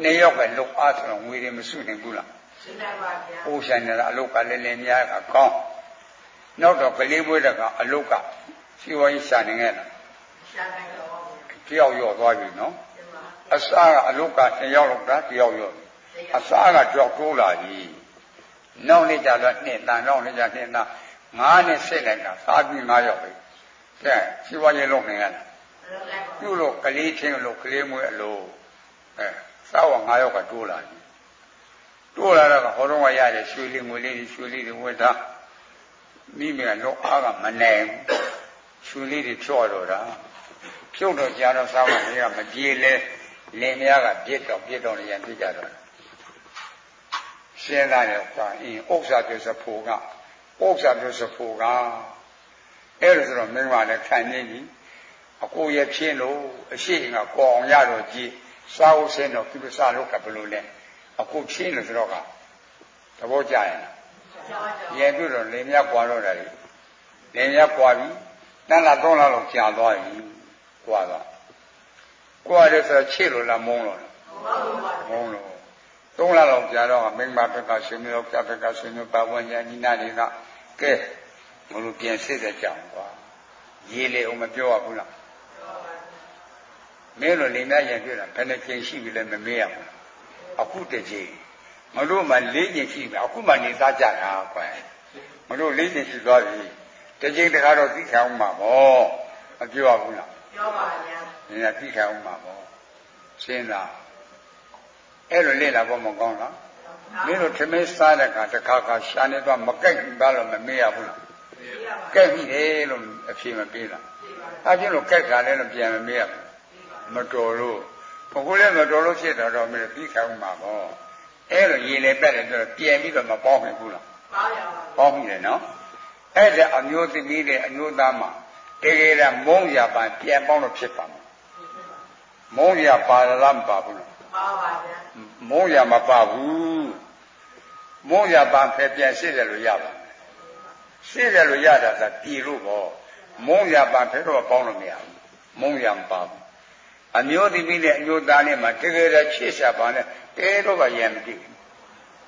နှစ်ယောက်ကလုတ်အားဆိုတော့ငွေတွေမစုနိုင်ဘူးလားရှိနိုင်ပါဗျာ။အိုးဆိုင်နေတာအလုတ်ကလည်းလင်များကကောင်းနောက်တော့ကလေးမွေးတဲ့ကအလုတ်ကစီဝါရေးရှာနေခဲ့တာရှာနိုင်တော့တယောက်ရော့သွားပြီနော်အစားကအလုတ်က2ယောက်လောက်တာတယောက်ရော့အစားကကြောက်တိုးလာပြီနောက်နေ့ကျတော့နှစ်တန်နောက်နေ့ကျနှစ်တန်9နှစ်ဆက်လိုက်တာစားပြီး9ယောက်ပဲကဲစီဝါရေးလုပ်နေရတာပြုလို့ကလေးချင်းလို့ကလေးမွေးအလို့စားဝ9ယောက်ကတိုးလာပြီတိုးလာတော့ဟောတော့ရရတယ်ရွှေလေးငွေလေးရွှေလေးတွေဝတ်တာမိမိကလောအားကမနိုင်ရွှေလေးတွေဖြော့တော့တာဖြုတ်တော့ကြာတော့စားဝတွေကမပြေလဲလင်မယားကပြစ်တော့လည်းရံပြစ်ကြတော့ရှင်းသားတယ်ကွာအင်းဥစ္စာပြစဖို့ကအဲ့လိုဆိုတော့မင်းကလည်းခံနေပြီအကိုရဖြစ်လို့အရှိကကောအောင်ရတော့ကြည်စားဦးစင်းတော့ပြစားလို့ကဘလို့လဲအခုချင်းလို့ဆိုတော့ကသဘောကျရင်ရဲပြုတော့လင်မြကွာတော့တယ်လင်မြကွာပြီတန်းလာ3လလောက်ကြာသွားပြီကွာတယ်ဆိုတော့ချစ်လို့လားမုန်းလို့မုန်းလို့3လလောက်ကြာတော့မိန်းမဘက်ကရှင်မျိုးပြဘက်ကရှင်မျိုးပါဝင်ညာညီနာတွေကကဲမလို့ပြန်စစ်တဲ့ကြောင်ကွာရေးလေအောင်မပြောရဘူးလားမင်းတို့လင်မြရင်ပြတာဘယ်နှချိန်ရှိပြီလဲမမေးရဘူးအခုတည်းမလို့မှ4ချိန်ရှိပြီအခုမှနေသားကြတာကွယ်မလို့4ချိန်ရှိသွားပြီတချိန်တခါတော့သိခံအောင်မှာပေါ့မပြောရဘူးလားပြောပါဗျာနေရသိခံအောင်မှာပေါ့ရှင်းလားအဲ့လိုလေ့လာဖို့မကောင်းလားမင်းတို့ထမင်းစားတဲ့ကတခါခါရှာနေတော့မကြိုက်ဘူးလားမမေးရဘူးလားကြိုက်ပြီလေလို့အဖြေမပေးလားအပြင်လို့ကြိုက်တာလည်းတော့ပြန်မမေးရဘူးမတော်လို့ဘုကိုလည်းမတော်လို့ဖြစ်တော့မင်းသိခံအောင်မှာပေါ့အဲ့လိုရေလေပက်တယ်ဆိုတော့ပြန်ပြီးတော့မပေါင်းနိုင်ဘူးလားပေါင်းပြီလေနော်အဲ့ဒါအမျိုးသမီးတဲ့အမျိုးသားမှာတကယ်တော့မုန်းရပါပြန်ပေါင်းလို့ဖြစ်ပါမယ်မုန်းရပါလားမပါဘူးလားပါပါဗျာမုန်းရမပါဘူးမုန်းရပါဖယ်ပြန်ရှင်းတယ်လို့ရပါမယ်ရှင်းတယ်လို့ရတာကပြည်လို့ပေါ့မုန်းရပါဖယ်တော့ပေါင်းလို့မရဘူးမုန်းရမပါဘူးအမျိုးသမီးနဲ့အမျိုးသားနဲ့မှတကယ်တော့ချစ်ရှာပါနဲ့တဲတော့ကရံမတွေ့ဘူး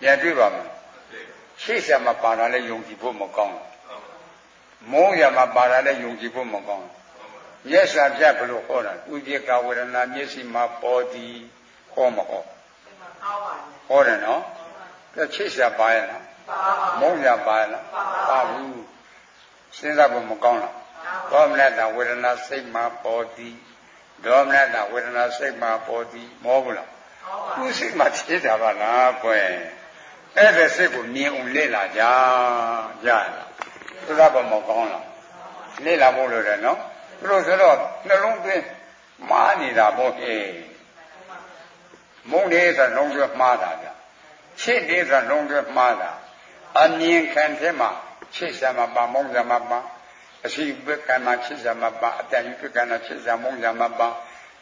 ရံတွေ့ပါမယ်ချစ်ရှာမှာပါတာလည်းယုံကြည်ဖို့မကောင်းမုန်းရမှာပါတာလည်းယုံကြည်ဖို့မကောင်းမျက်စာဖြတ်ဘလို့ဟောတာဥပိ္ပကဝေဒနာမျက်စိမှာပေါ်သည်ဟောမဟောဟောတယ်နော်ချစ်ရှာပါရဲ့လားမုန်းရပါရဲ့လားပါဘူးစဉ်းစားဖို့မကောင်းလားသောမနတဝေဒနာစိတ်မှာပေါ်သည်ဒေါမနတဝေဒနာစိတ်မှာပေါ်သည်မောဘူးလားသူစိတ်မှာဖြစ်တာပါလားကွယ်အဲ့ဒါစိတ်ကိုမြင်အောင်လေ့လာကြရလားသူကဘာမကောင်းလားလေ့လာဖို့လိုတယ်နော်သူတို့ဆိုတော့နှလုံးသွင်း မှားနေတာပေါ့ဟဲ့မုန်းတယ်ဆိုလုံးကျွတ်မှားတာဗျချစ်တယ်ဆိုလုံးကျွတ်မှားတာအမြင်ခံတဲ့မှာချစ်စမှာပါမုန်းစမှာပါအရှိဘက်ကမှာချစ်စမှာပါအတန်ဘက်ကမှာချစ်စမုန်းစမှာပါ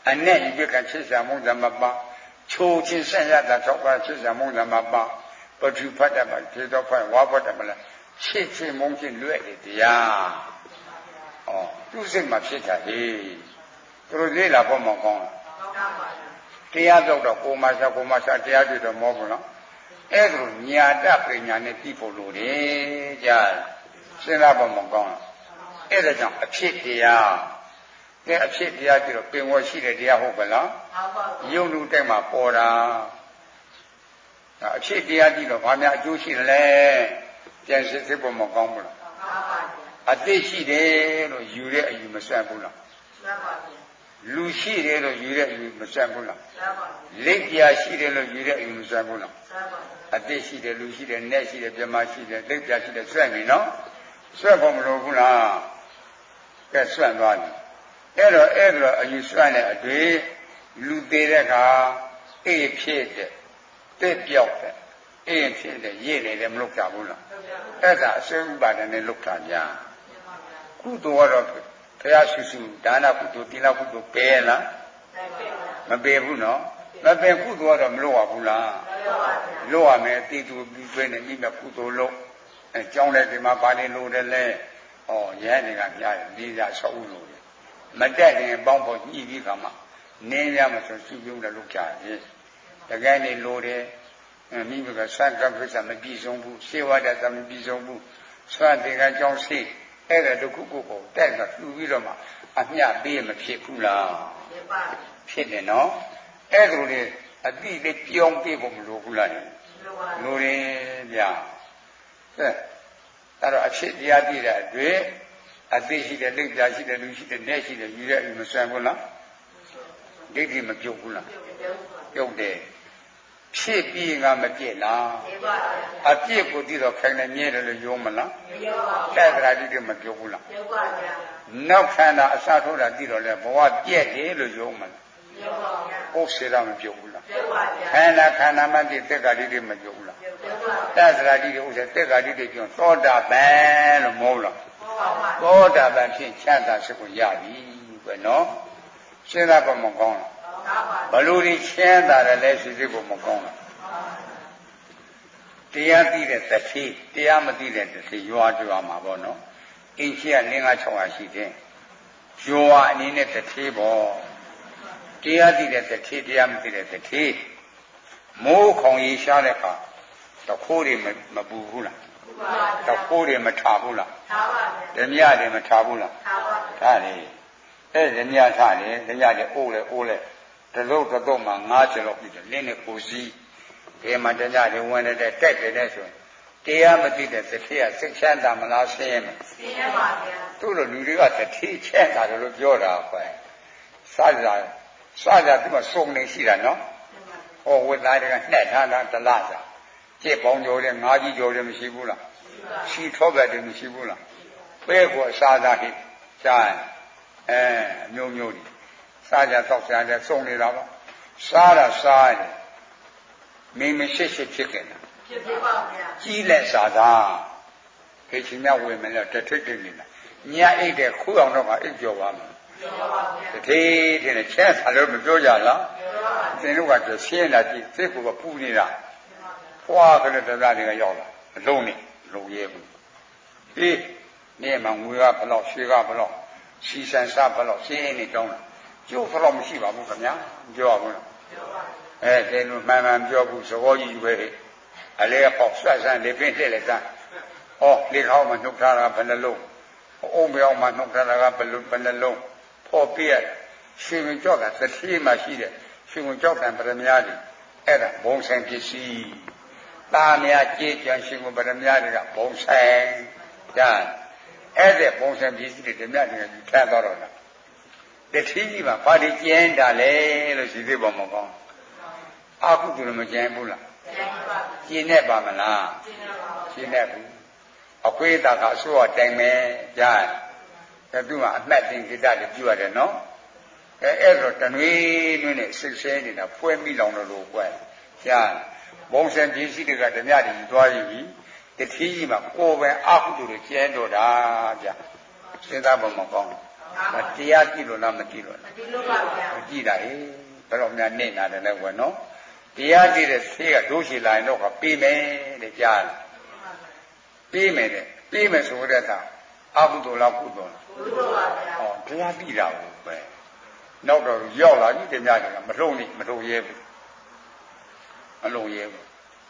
အနဲ့ဘက်ကချစ်စမုန်းစမှာပါချိုးချင်းဆက်ရတာတော့ကချစ်စမုန်းစမှာပါပထူဖတ်တယ်မှာဒီတော့ဖွင့်ဝါဖတ်တယ်မလားချစ်ချင်းမုန်းချင်းလွဲ့တယ်တရားဩသူစိတ်မှာဖြစ်တာဟေးသူတို့လေးလာဖို့မကောင်းလားတရားတော့ကိုမဆာတရားတွေ့တော့မဟုတ်ဘူးနော်အဲ့ဒါညာတပညာနဲ့ပြီးဖို့လိုတယ်ကြားစဉ်းစားဖို့မကောင်းလားအဲ့ဒါကြောင့်အဖြစ်တရားအဖြစ်တရားကြည့်တော့ပင်ဝရှိတဲ့တရားဟုတ်ကလားယုံလူတိုက်မှာပေါ်တာအဖြစ်တရားကြည့်တော့ဘာများအကျိုးရှိတယ်လဲပြန်စစ်စစ်ဖို့မကောင်းဘူးလားအသိရှိတယ်လို့ယူတဲ့အယူမဆွတ်ဘူးလားလူရှိတယ်လို့ယူတဲ့အယူမဆွတ်ဘူးလားလက်ပြရှိတယ်လို့ယူတဲ့အယူမဆွတ်ဘူးလားအသိရှိတယ်လူရှိတယ်နဲ့ရှိတယ်ပြမရှိတယ်လက်ပြရှိတယ်ဆွတ်ပြီနော်ဆွတ်ဖို့မလိုဘူးလားကဲဆွတ်သွားပြီအဲ့တော့အယူဆွတ်တဲ့အတွေ့လူသေးတဲ့အခါအေးဖြစ်တဲ့တက်ပြောက်တဲ့အေးဖြစ်တဲ့ရည်နေတယ်မလုပ်ကြဘူးလားအဲ့ဒါအစွဲဥပါဒณနဲ့လုပ်တာကြကုသိုလ်ကတော့ဘုရားဆူဆူဒါနကုသိုလ်သီလကုသိုလ်ပယ်လားမပယ်ဘူးနော်မပယ်ကုသိုလ်ကတော့မလုပ်ရဘူးလားလုပ်ရမယ်တိတူပြီးပြနေမိမဲ့ကုသိုလ်လုပ်အဲကြောင်းတဲ့ဒီမှာဘာတွေလို့တယ်လဲဩရဲတွေကကြားတယ်ဒီသာဆောက်ဦးလို့မတက်ရင်ပေါင်းဖို့ညှိပြီးခါမှနင်းရမှဆိုစုပြုံးတယ်လုပ်ကြတယ်တကယ်နေလို့တယ်မိမိကစံကပိစ္ဆမပြည့်စုံဘူးစေဝဒသမပြည့်စုံဘူးဆွမ်းတင်ကကြောင်းစိအဲ့ဒါတခုခုကိုတက်တော့လှူပြီးတော့မှအမျှပေးမဖြစ်ဘူးလားဖြစ်တယ်နော်အဲ့ဒါလိုအတိလေးပြောင်းပေးဖို့မလိုဘူးလားလိုတယ်ဗျာအဲ့တော့အဖြစ်တရားပြည့်တဲ့အတွေ့အသိရှိတဲ့လက်ပြရှိတဲ့လူရှိတဲ့နဲ့ရှိတဲ့ယူတဲ့မဆွမ်းဘူးလားဒိဋ္ဌိမပြုတ်ဘူးလားပြုတ်တယ်ဖြစ်ပြီးငါမပြည့်လားအပြည့်ကိုသိတော့ခိုင်နေမြဲတယ်လို့ယုံမလားမယုံပါဘူးတဲ့တရားတိမပြုတ်ဘူးလားပြုတ်ပါဗျာနောက်ခန္ဓာအစထိုးတာသိတော့လဲဘဝပြည့်တယ်လို့ယုံမလားမယုံပါဘူးဟုတ်စေတော့မပြုတ်ဘူးလားပြုတ်ပါဗျာခန္ဓာမှသိတက္ကတိတွေမပြုတ်ဘူးလားပြုတ်ပါတဲ့တရားတိတွေဥစ္စာတက္ကတိတွေပြောသောတာပန်လို့မဟုတ်လားသောတာပန်ဖြင့်ချမ်းသာစိတ်ကိုရပြီပဲနော်စဉ်းစားဖို့မကောင်းလားဘလို့ဒီချမ်းသာတယ်လဲစိတ်ကိုမကောင်းလားတရားသိတဲ့တတိတရားမသိတဲ့တတိရွာကြွားမှာပေါ့နော်အင်းကြီးက5 600ရှိတယ်ရွာအနေနဲ့တတိပေါ့တရားသိတဲ့တတိတရားမသိတဲ့တတိမိုးခေါင်ရေရှားတဲ့အခါတခိုးတွေမပူဘူးလားတခိုးတွေမထဘူးလားထားပါဗျာဓမြတွေမထဘူးလားထားပါထားတယ်အဲ့ဓမြထားတယ်ဓမြတွေအိုးလဲတလုံးတစ်တော့မှ9ချက်လောက်ပြီးတယ်လင်းနဲ့ပူစီဒီမှာဓမြတွေဝင်တဲ့တက်တယ်ဆိုရင်တရားမသိတဲ့တတိယစိတ်ချမ်းသာမလားဆင်းရဲမလားဆင်းရဲပါဗျာတို့လိုလူတွေကတတိချမ်းသာတယ်လို့ပြောတာခွဲစားကြသူကစုံနေရှိတာနော်ဟောဝိသားတွေကနှက်ထားတာတလားစားကျက်ပေါင်းကြော်တဲ့၅ကြီးကြော်တယ်မရှိဘူးလားရှိထောဘက်တယ်မရှိဘူးလားပဲကိုအစားစားဟိစားမျိုးမျိုးဒီစားကြတော့စားကြစုံနေတာပါစားတာစားတယ်မိမရှိဖြစ်ခဲ့တာဖြစ်ပါဗျာကြီးလက်စားတာခေချင်းမြဝင်မလဲတထိတ်တိနေတာညအိတ်တဲ့ခိုးအောင်တော့ကအိတ်ကြော်ပါမယ်ပြောပါဗျာတထိတ်တဲ့ချဲဆာလို့မပြောကြလားပြောပါသင်တို့ကရှင်းလာကြည့်စိတ်ကိုပူနေတာဖွာကလေးတရားတွေကရောက်လာအလုံးနဲ့လုံရဲဘူးအေးနေမှာငွေကဘလောက်ရွှေကဘလောက်စီစံစားဘလောက်ရှင်းနေတောင်းတာကျိုးဘလောက်မရှိပါဘူးခင်ဗျာမပြောပါဘူးလားပြောပါတဲ့လူမှန်ပြောဘူးသဘောကြီးပဲအလဲဟောဆက်ဆန်းလေပင်းတက်လေကဟောလေခေါင်းမှာနှုတ်ထားတာဘယ်နှလုံးအုံပြောင်းမှာနှုတ်ထားတာကဘယ်နှလုံးဖော်ပြရှင်ဝင်ကြောက်ကသတိမှရှိတဲ့ရှင်ဝင်ကြောက်တံပရမများတွေအဲ့ဒါဘုံဆိုင်ပစ္စည်းသားများကြေးကြံရှင်ဝင်ပရမများတွေကဘုံဆိုင်ဒါအဲ့တဲ့ဘုံဆိုင်ပစ္စည်းတွေဓမြတွေကယူထမ်းတော့တာတတိကြီးမှာဘာတွေကျင်းတာလဲလို့ရှိသေးပါမကောင်းအာဟုသူလည်းမကျင်းဘူးလားကျင်းနေပါမလားကျင်းနေဘူးအခွေးသားကအစိုးရတိုင်မယ်ကြားတယ်သူကအမှတ်တင်ကိတ္တတွေပြုရတယ်နော် အဲ့တော့တနွေနွေနဲ့စိတ်ဆဲနေတာဖွဲမိလောင်လို့ကွယ်ရှားဘုံစံကြီးရှိတဲ့ကဓမြတွေသွားရပြီတတိကြီးမှာကိုယ်ပဲအကုသိုလ်တွေကျဲတော့တာဗျစဉ်းစားဖို့မကောင်းဘူးတရားကြည့်လို့လားမကြည့်လို့လားမကြည့်လို့ပါဗျာမကြည့်တာဟေးဘယ်တော့မှနေနာတယ်လဲကွယ်နော်တရားကြည့်တဲ့ဆေးကဒုရှိလာရင်တော့ပြေးမယ်တဲ့ကြားတယ်ပြေးမယ်တဲ့ပြေးမယ်ဆိုတဲ့အခါအကုသိုလ်လားကုသိုလ်လားကုသိုလ်ပါဗျာဟောတရားကြည့်တာဘူးပဲနောက်တော့ရောက်လာပြီတည်းများတယ်မလုံရဲဘူးမလုံရဲဘူး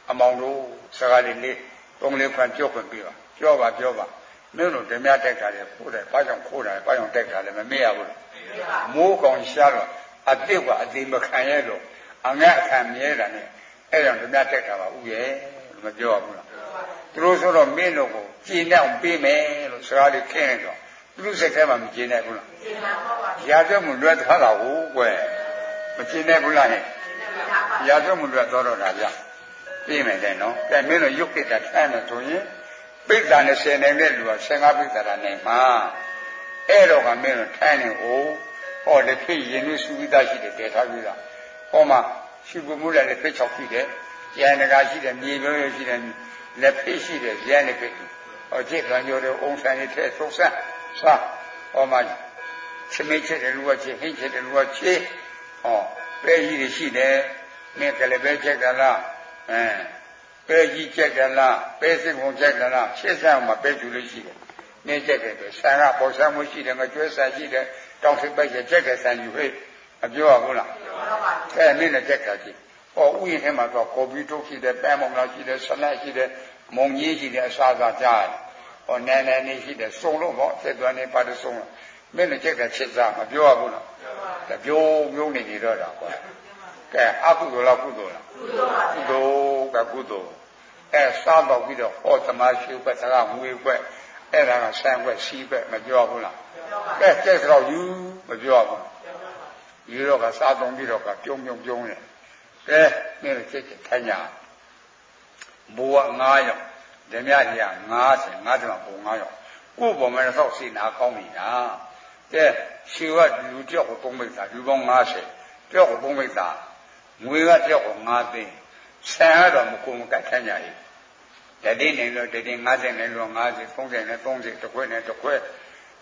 အမောင်တို့စကားလေးသုံးလေးခွန်ပြောခွင့်ပြပါပြောပါမင်းတို့တည်းများတက်တာလေခိုးတယ်ဘာကြောင့်ခိုးတာလဲဘာကြောင့်တက်တာလဲမမေ့ရဘူးမိုးကောင်ရှားတော့အတိတ်ကအသေးမခံရတော့အငတ်အခံမြဲတာနဲ့အဲ့ကြောင့်တည်းများတက်တာပါဥရဲ့မပြောဘူးလားသူတို့ဆိုတော့မင်းတို့ကိုကြည်နေအောင်ပေးမယ်လို့စကားလေးခင်းနေတော့သူတို့စိတ်ထဲမှာမကြည်နိုင်ဘူးလားကြည်နိုင်ပါပါရာဇဝမှုလွတ်သွားတာဟုတ်ကွယ်မကြည်နိုင်ဘူးလားဟဲ့ရာဇဝမှုလွတ်သွားတော့တာဗျပြီးမယ်တဲ့နော်ကဲမင်းတို့ရုပ်ကိတ္တထမ်းလို့ဆိုရင်ပိဋက20နိုင်တဲ့လူက15ပိဋကတာနိုင်မှာအဲ့တော့ကမင်းတို့ထမ်းနေဦးဟောလက်ဖြစ်ရင်လို့စုပြီးသားရှိတယ်တည်ထားပြီးသားဟောမှာရှိမှုလည်းလက်ဖြစ်6ရှိတယ်ကျန်တကာရှိတယ်မြေပြောရရှိတယ်လက်ဖြစ်ရှိတယ်ကျန်တဲ့ဖြစ်ဟောจิตကံကြောတဲ့အောင်ဆန်းရတဲ့သုတ်ဆက်စားဟောမှာချမေးချက်တဲ့လူကချင်းဟင်းချက်တဲ့လူကချင်းဟောပဲကြီးတွေရှိတယ်မင်းကလည်းပဲချက်ကြလားပဲကြီးချက်ကြလားပဲစစ်ကုန်ချက်ကြလားရှင်းဆန်းမှာပဲကျူလို့ရှိတယ်နေချက်တယ်ဆန်ကပေါ်ဆန်းမှုရှိတယ်ငါကျွဲဆန်ရှိတယ်တောင်ထိပ်ပိုက်ချက်ချက်ဆန်ယူဟဲ့မပြောရဘူးလားအဲနင်းနဲ့ချက်တာရှိဟောဥယျာဉ်ထဲမှာတော့ကော်ပီထုတ်ရှိတယ်ပန်းမုံလာရှိတယ်ဆလတ်ရှိတယ်မုံကြီးရှိတယ်အစားစားကြားတယ်ဟောနန်းနေရှိတယ်စုံလို့ပေါ့သက်သွမ်းနေပါတစုံမင်းနဲ့ချက်တာချက်စားမပြောရဘူးလားတပြိုးပြုံးနေတော့တာကွာကဲအကုသိုလ်လားကုသိုလ်လားကုသိုလ်ကကုသိုလ်အဲစားတော့ပြီးတော့ဟောသမားရှိဘက်စကားငွေကွက်အဲ့ဒါကဆန်းကွက်စီးဘက်မပြောဘူးလားကဲကျက်တော့ယူမပြောဘူးယူတော့ကစားသုံးပြီးတော့ကပြုံးနေကဲမင်းတို့ချက်ထိုင်ညာဘူက9ရောက်ဓမြကြီးက50မှာဘူ9ရောက်ကိုယ်ပေါ်မှာတော့စီနာကောင်းပြီလားကဲရှေကလူတယောက်ကို3မိတ်သားလူပေါင်း50တယောက်ကို3မိတ်သားငွေကတယောက်ကို5သိန်းဆန်ကတော့မကုန်မကတ်ထိုင်ညာကြီးတတိနေလို့တတိ50နေလို့50 30နဲ့30တစ်ခွဲနဲ့တစ်ခွဲ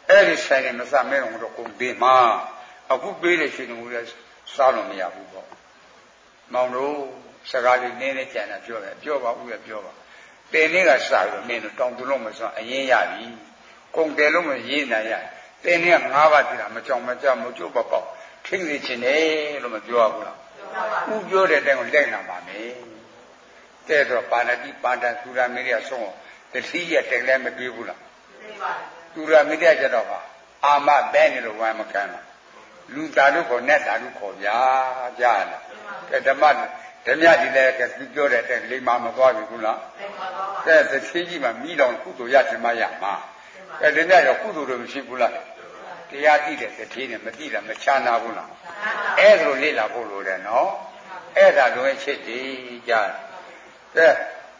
အဲ့ဒီဆိုင်နေမစမဲတော့ကုန်ပေးမှာအခုပေးတဲ့ရှင်တို့လည်းစားလို့မရဘူးပေါ့မောင်တို့စကားလေးနည်းနည်းကြံတာပြောတယ်ပြောပါဦးရပြောပါတင်နေ့ကစပြီးမင်းတို့တောင်သူလုံးမစွမ်းအရင်ရပြီကုန်တယ်လို့မရေးနိုင်ရတင်နေ့က9ပါးတည်းမကြောင်မကြမကြိုးပေါက်ထိနေချင်တယ်လို့မပြောဘူးလားဥပြောတဲ့တိုင်ကိုလက်နာပါမယ်တဲ့တော့ပါဏတိပါဒံသုရမေရိယဆုံးတတိယတိုင်လည်းမပြေးဘူးလားပြေးပါသုရမေရိယကျတော့အာမပဲနေလို့ဝမ်းမကမ်းလူသားတို့ခေါ်နဲ့သားတို့ခေါ်ဗျာကြားလားကဲဓမ္မကြီးလည်းကသူပြောတဲ့တဲ့လိမ္မာမသွားပြီဘူးလားကဲသတိကြီးမှာမိတော်ကုသိုလ်ရချင်မှရမှာကဲဒီနေ့တော့ကုသိုလ်တွေမရှိဘူးလားတရားသိတဲ့သတိနဲ့မသိတာမချာနာဘူးလားအဲ့ဒါလိုလေ့လာဖို့လိုတယ်နော်အဲ့ဒါလိုချစ်ကြည်ကြားကဲ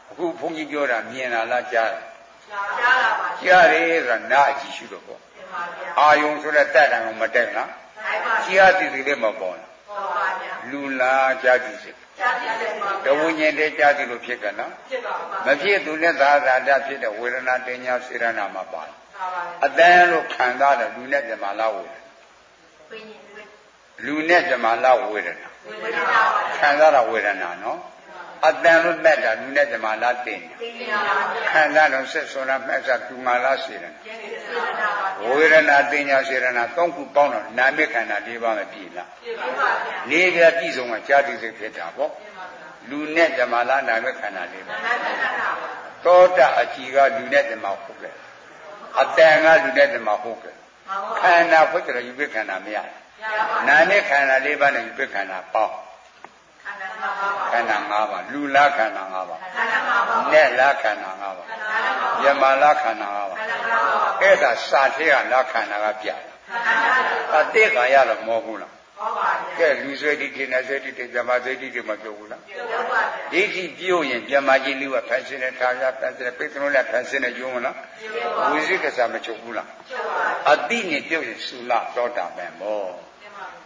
အခုဘုန်းကြီးပြောတာမြင်လာလားကြားလားပါကြားတယ်ဆိုတာနာအကြည့်ရှုတော့ပေါ့အာယုံဆိုတဲ့တက်တံကိုမတက်လားကြားသိသိလေးမပေါ်လားပေါ်ပါဗျာလူလားကြားသိစိတ်ကြားသိစိတ်ပါတဝိညာဉ်တည်းကြားသိလို့ဖြစ်ကနော်ဖြစ်ပါဘူးမဖြစ်သူနဲ့သာသာတဖြစ်တဲ့ဝေဒနာတင်ညာစေရနာမှာပါအတန်းလို့ခံစားတယ်လူနဲ့ပြမလားဝေဒနာလူနဲ့ပြမလားဝေဒနာခံစားတာဝေဒနာနော်အတန်လို့မဲ့တာလူနဲ့ပြမလားတင်ညာခံစားတော့ဆက်ဆိုတာမဲ့စားသူငါလားစေရနာဝေဒနာတင်ညာစေရနာ3ခုပေါင်းတော့နာမခန္ဓာ၄ပါးမပြည့်လားပြည့်ပါပါဗျာ၄ပြပြည့်စုံကကြာတိစိတ်ဖြစ်တာပေါ့လူနဲ့ပြမလားနာမခန္ဓာ၄ပါးသောတာအကြည်ကလူနဲ့ပြမဟုတ်ပဲအတန်ကလူနဲ့ပြမဟုတ်ပဲခန္ဓာဖွင့်ကြရယူပခန္ဓာမရနာနဲ့ခန္ဓာ၄ပါးနဲ့ယူပခန္ဓာပေါင်းခန္ဓာ၅ပါးလူလားခန္ဓာ၅ပါးနဲ့လားခန္ဓာ၅ပါးယမလားခန္ဓာ၅ပါးအဲ့ဒါစာထေကလားခန္ဓာကပြအတိတ်ကရတော့မဟုတ်ဘူးလားဟုတ်ပါဗျာကဲလူဆွေတိတိနဲ့ဆွေတိတိဇမဆွေတိတိမပြောဘူးလားပြောပါဗျာဒိဋ္ဌိပြုတ်ရင်ဇမကြီးလူကဖန်ဆင်းတဲ့ထာဝရဖန်ဆင်းတဲ့ပိဿလုံးနဲ့ဖန်ဆင်းတဲ့ယုံမလားပြောပါဝိသိကစားမချုပ်ဘူးလားပြောပါအတိနဲ့ပြုတ်ရင်သုလသောတာပန်ပေါ့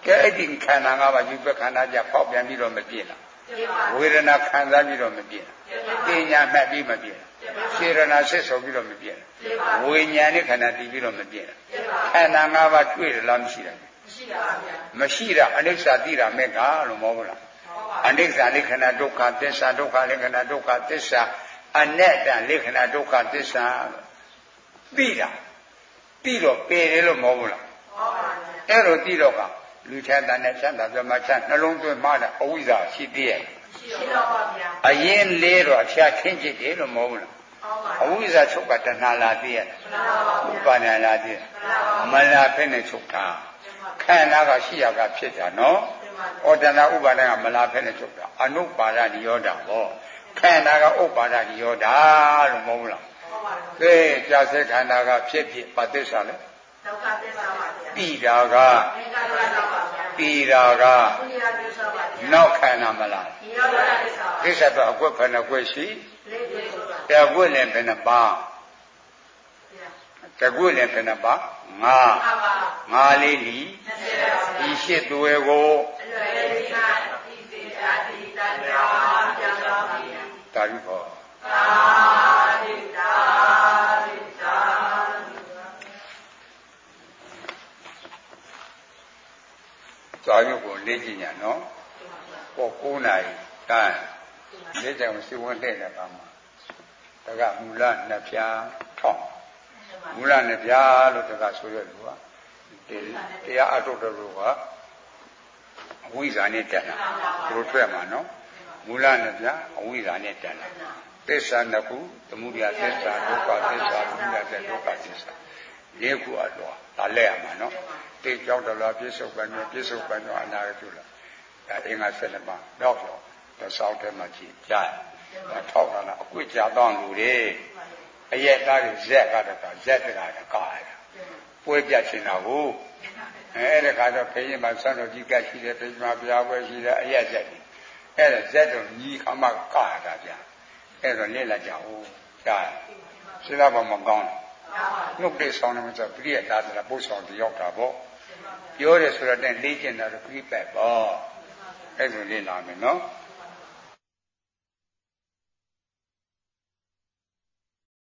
ကဲအဲ့ဒီခန္ဓာ၅ပါးယူပဲခန္ဓာကြဖောက်ပြန်ပြီးတော့မပြည့်လားဝေဒနာခံစားပြီးတော့မပြည့်လားပညာမှတ်ပြီးမပြည့်လားစေရနာဆက်ဆုံးပြီးတော့မပြည့်လားဝိညာဉ်နဲ့ခန္ဓာတည်ပြီးတော့မပြည့်လားခန္ဓာ၅ပါးတွေ့တယ်လားမရှိတာမရှိပါဗျာမရှိတာအနိစ္စသိတာမဲ့ကလို့မဟုတ်ဘူးလားအနိစ္စလက္ခဏာဒုက္ခသစ္စာဒုက္ခလက္ခဏာဒုက္ခသစ္စာအနတ္တလက္ခဏာဒုက္ခသစ္စာသိတာသိတော့ပယ်တယ်လို့မဟုတ်ဘူးလားအဲ့လိုသိတော့ကလူချမ်းသာနဲ့ချမ်းသာပြမချမ်းနှလုံးသွင်းမှလည်းအဝိဇ္ဇာရှိသေးရဲ့ရှိတော့ပါဗျာအရင်လေးတော့အဖျားခင်းချစ်တယ်လို့မဟုတ်ဘူးလားအဝိဇ္ဇာချုပ်ကတဏှာလာသေးရဲ့ဥပါဒဏ်လာသေးရဲ့မလာဖက်နဲ့ချုပ်တာခန္ဓာကရှိရကဖြစ်တာနော်ဩတဏှာဥပါဒဏ်ကမလာဖက်နဲ့ချုပ်တာအနုပါဒနိရောဓဘောခန္ဓာကဥပါဒနိရောဓလို့မဟုတ်ဘူးလားကဲကြာစေခန္ဓာကဖြစ်ဖြစ်ပသစ္စာလဲဒုက္ခသစ္စာပါဗျာတိတာကတိတာကနောက်ခန္ဓာမလားသစ္စာတော့အကွက်ဖယ်နှကွက်ရှိတကွက်လည်းဘယ်နှပါတကွက်လည်းဘယ်နှပါငါလေးလီဒီရှိသွဲကိုတာရုခေါ်သာရုပ်ကိုလေ့ကျင့်ကြနော်ပေါ့9နာရီတန်းလေ့ကျင့်ကိုစီဝင်တဲ့အခါမှာတကမူလနှစ်ဖြာထောင်းမူလနှစ်ဖြာလို့တကဆိုရလို့ကတရားအထုတ်တော်လို့ကအဝိဇ္ဇာနဲ့တက်တာသူတို့ထွက်မှာနော်မူလနှစ်ဖြာအဝိဇ္ဇာနဲ့တက်တာသစ္စာနှစ်ခုသမုဒယသစ္စာဒုက္ခသစ္စာသမုဒယသစ္စာဒုက္ခသစ္စာလေးခုအတော့ဒါလဲရမှာနော်တိတ်ကြောက်တော်လားပြစ္ဆုတ်ပန်ရောပြစ္ဆုတ်ပန်ရောအနာရကျလားဒါအင်္ဂါ7ပါးတော့တဆောက်ထဲမှာကြည့်ကြားဒါထောက်တာလားအကွစ်ကြတော့လူတွေအရက်သားတွေဇက်ကတော့ဇက်တကားကားရပွဲပြချင်တာကိုအဲ့ဒါကတော့ဘုရင်မှာဆန်းတော်ကြီးကရှိတယ်ဘုရင်မှာဘုရားပွဲရှိတယ်အရက်ဇက်တယ်အဲ့ဒါဇက်တော့ညီခမကားတာဗျာအဲ့တော့လက်လာကြအောင်ကြားစဉ်းစားပါမကောင်းနှုတ်တဲ့ဆောင်နေမှာဆိုပြည့်ရတာဆိုတာပုတ်ဆောင်တရောက်တာပေါ့ပြောတယ်ဆိုတော့တဲ့လေ့ကျင့်တာတော့ပြည့်ပတ်ပေါ့အဲ့လိုလေ့လာမယ်နော်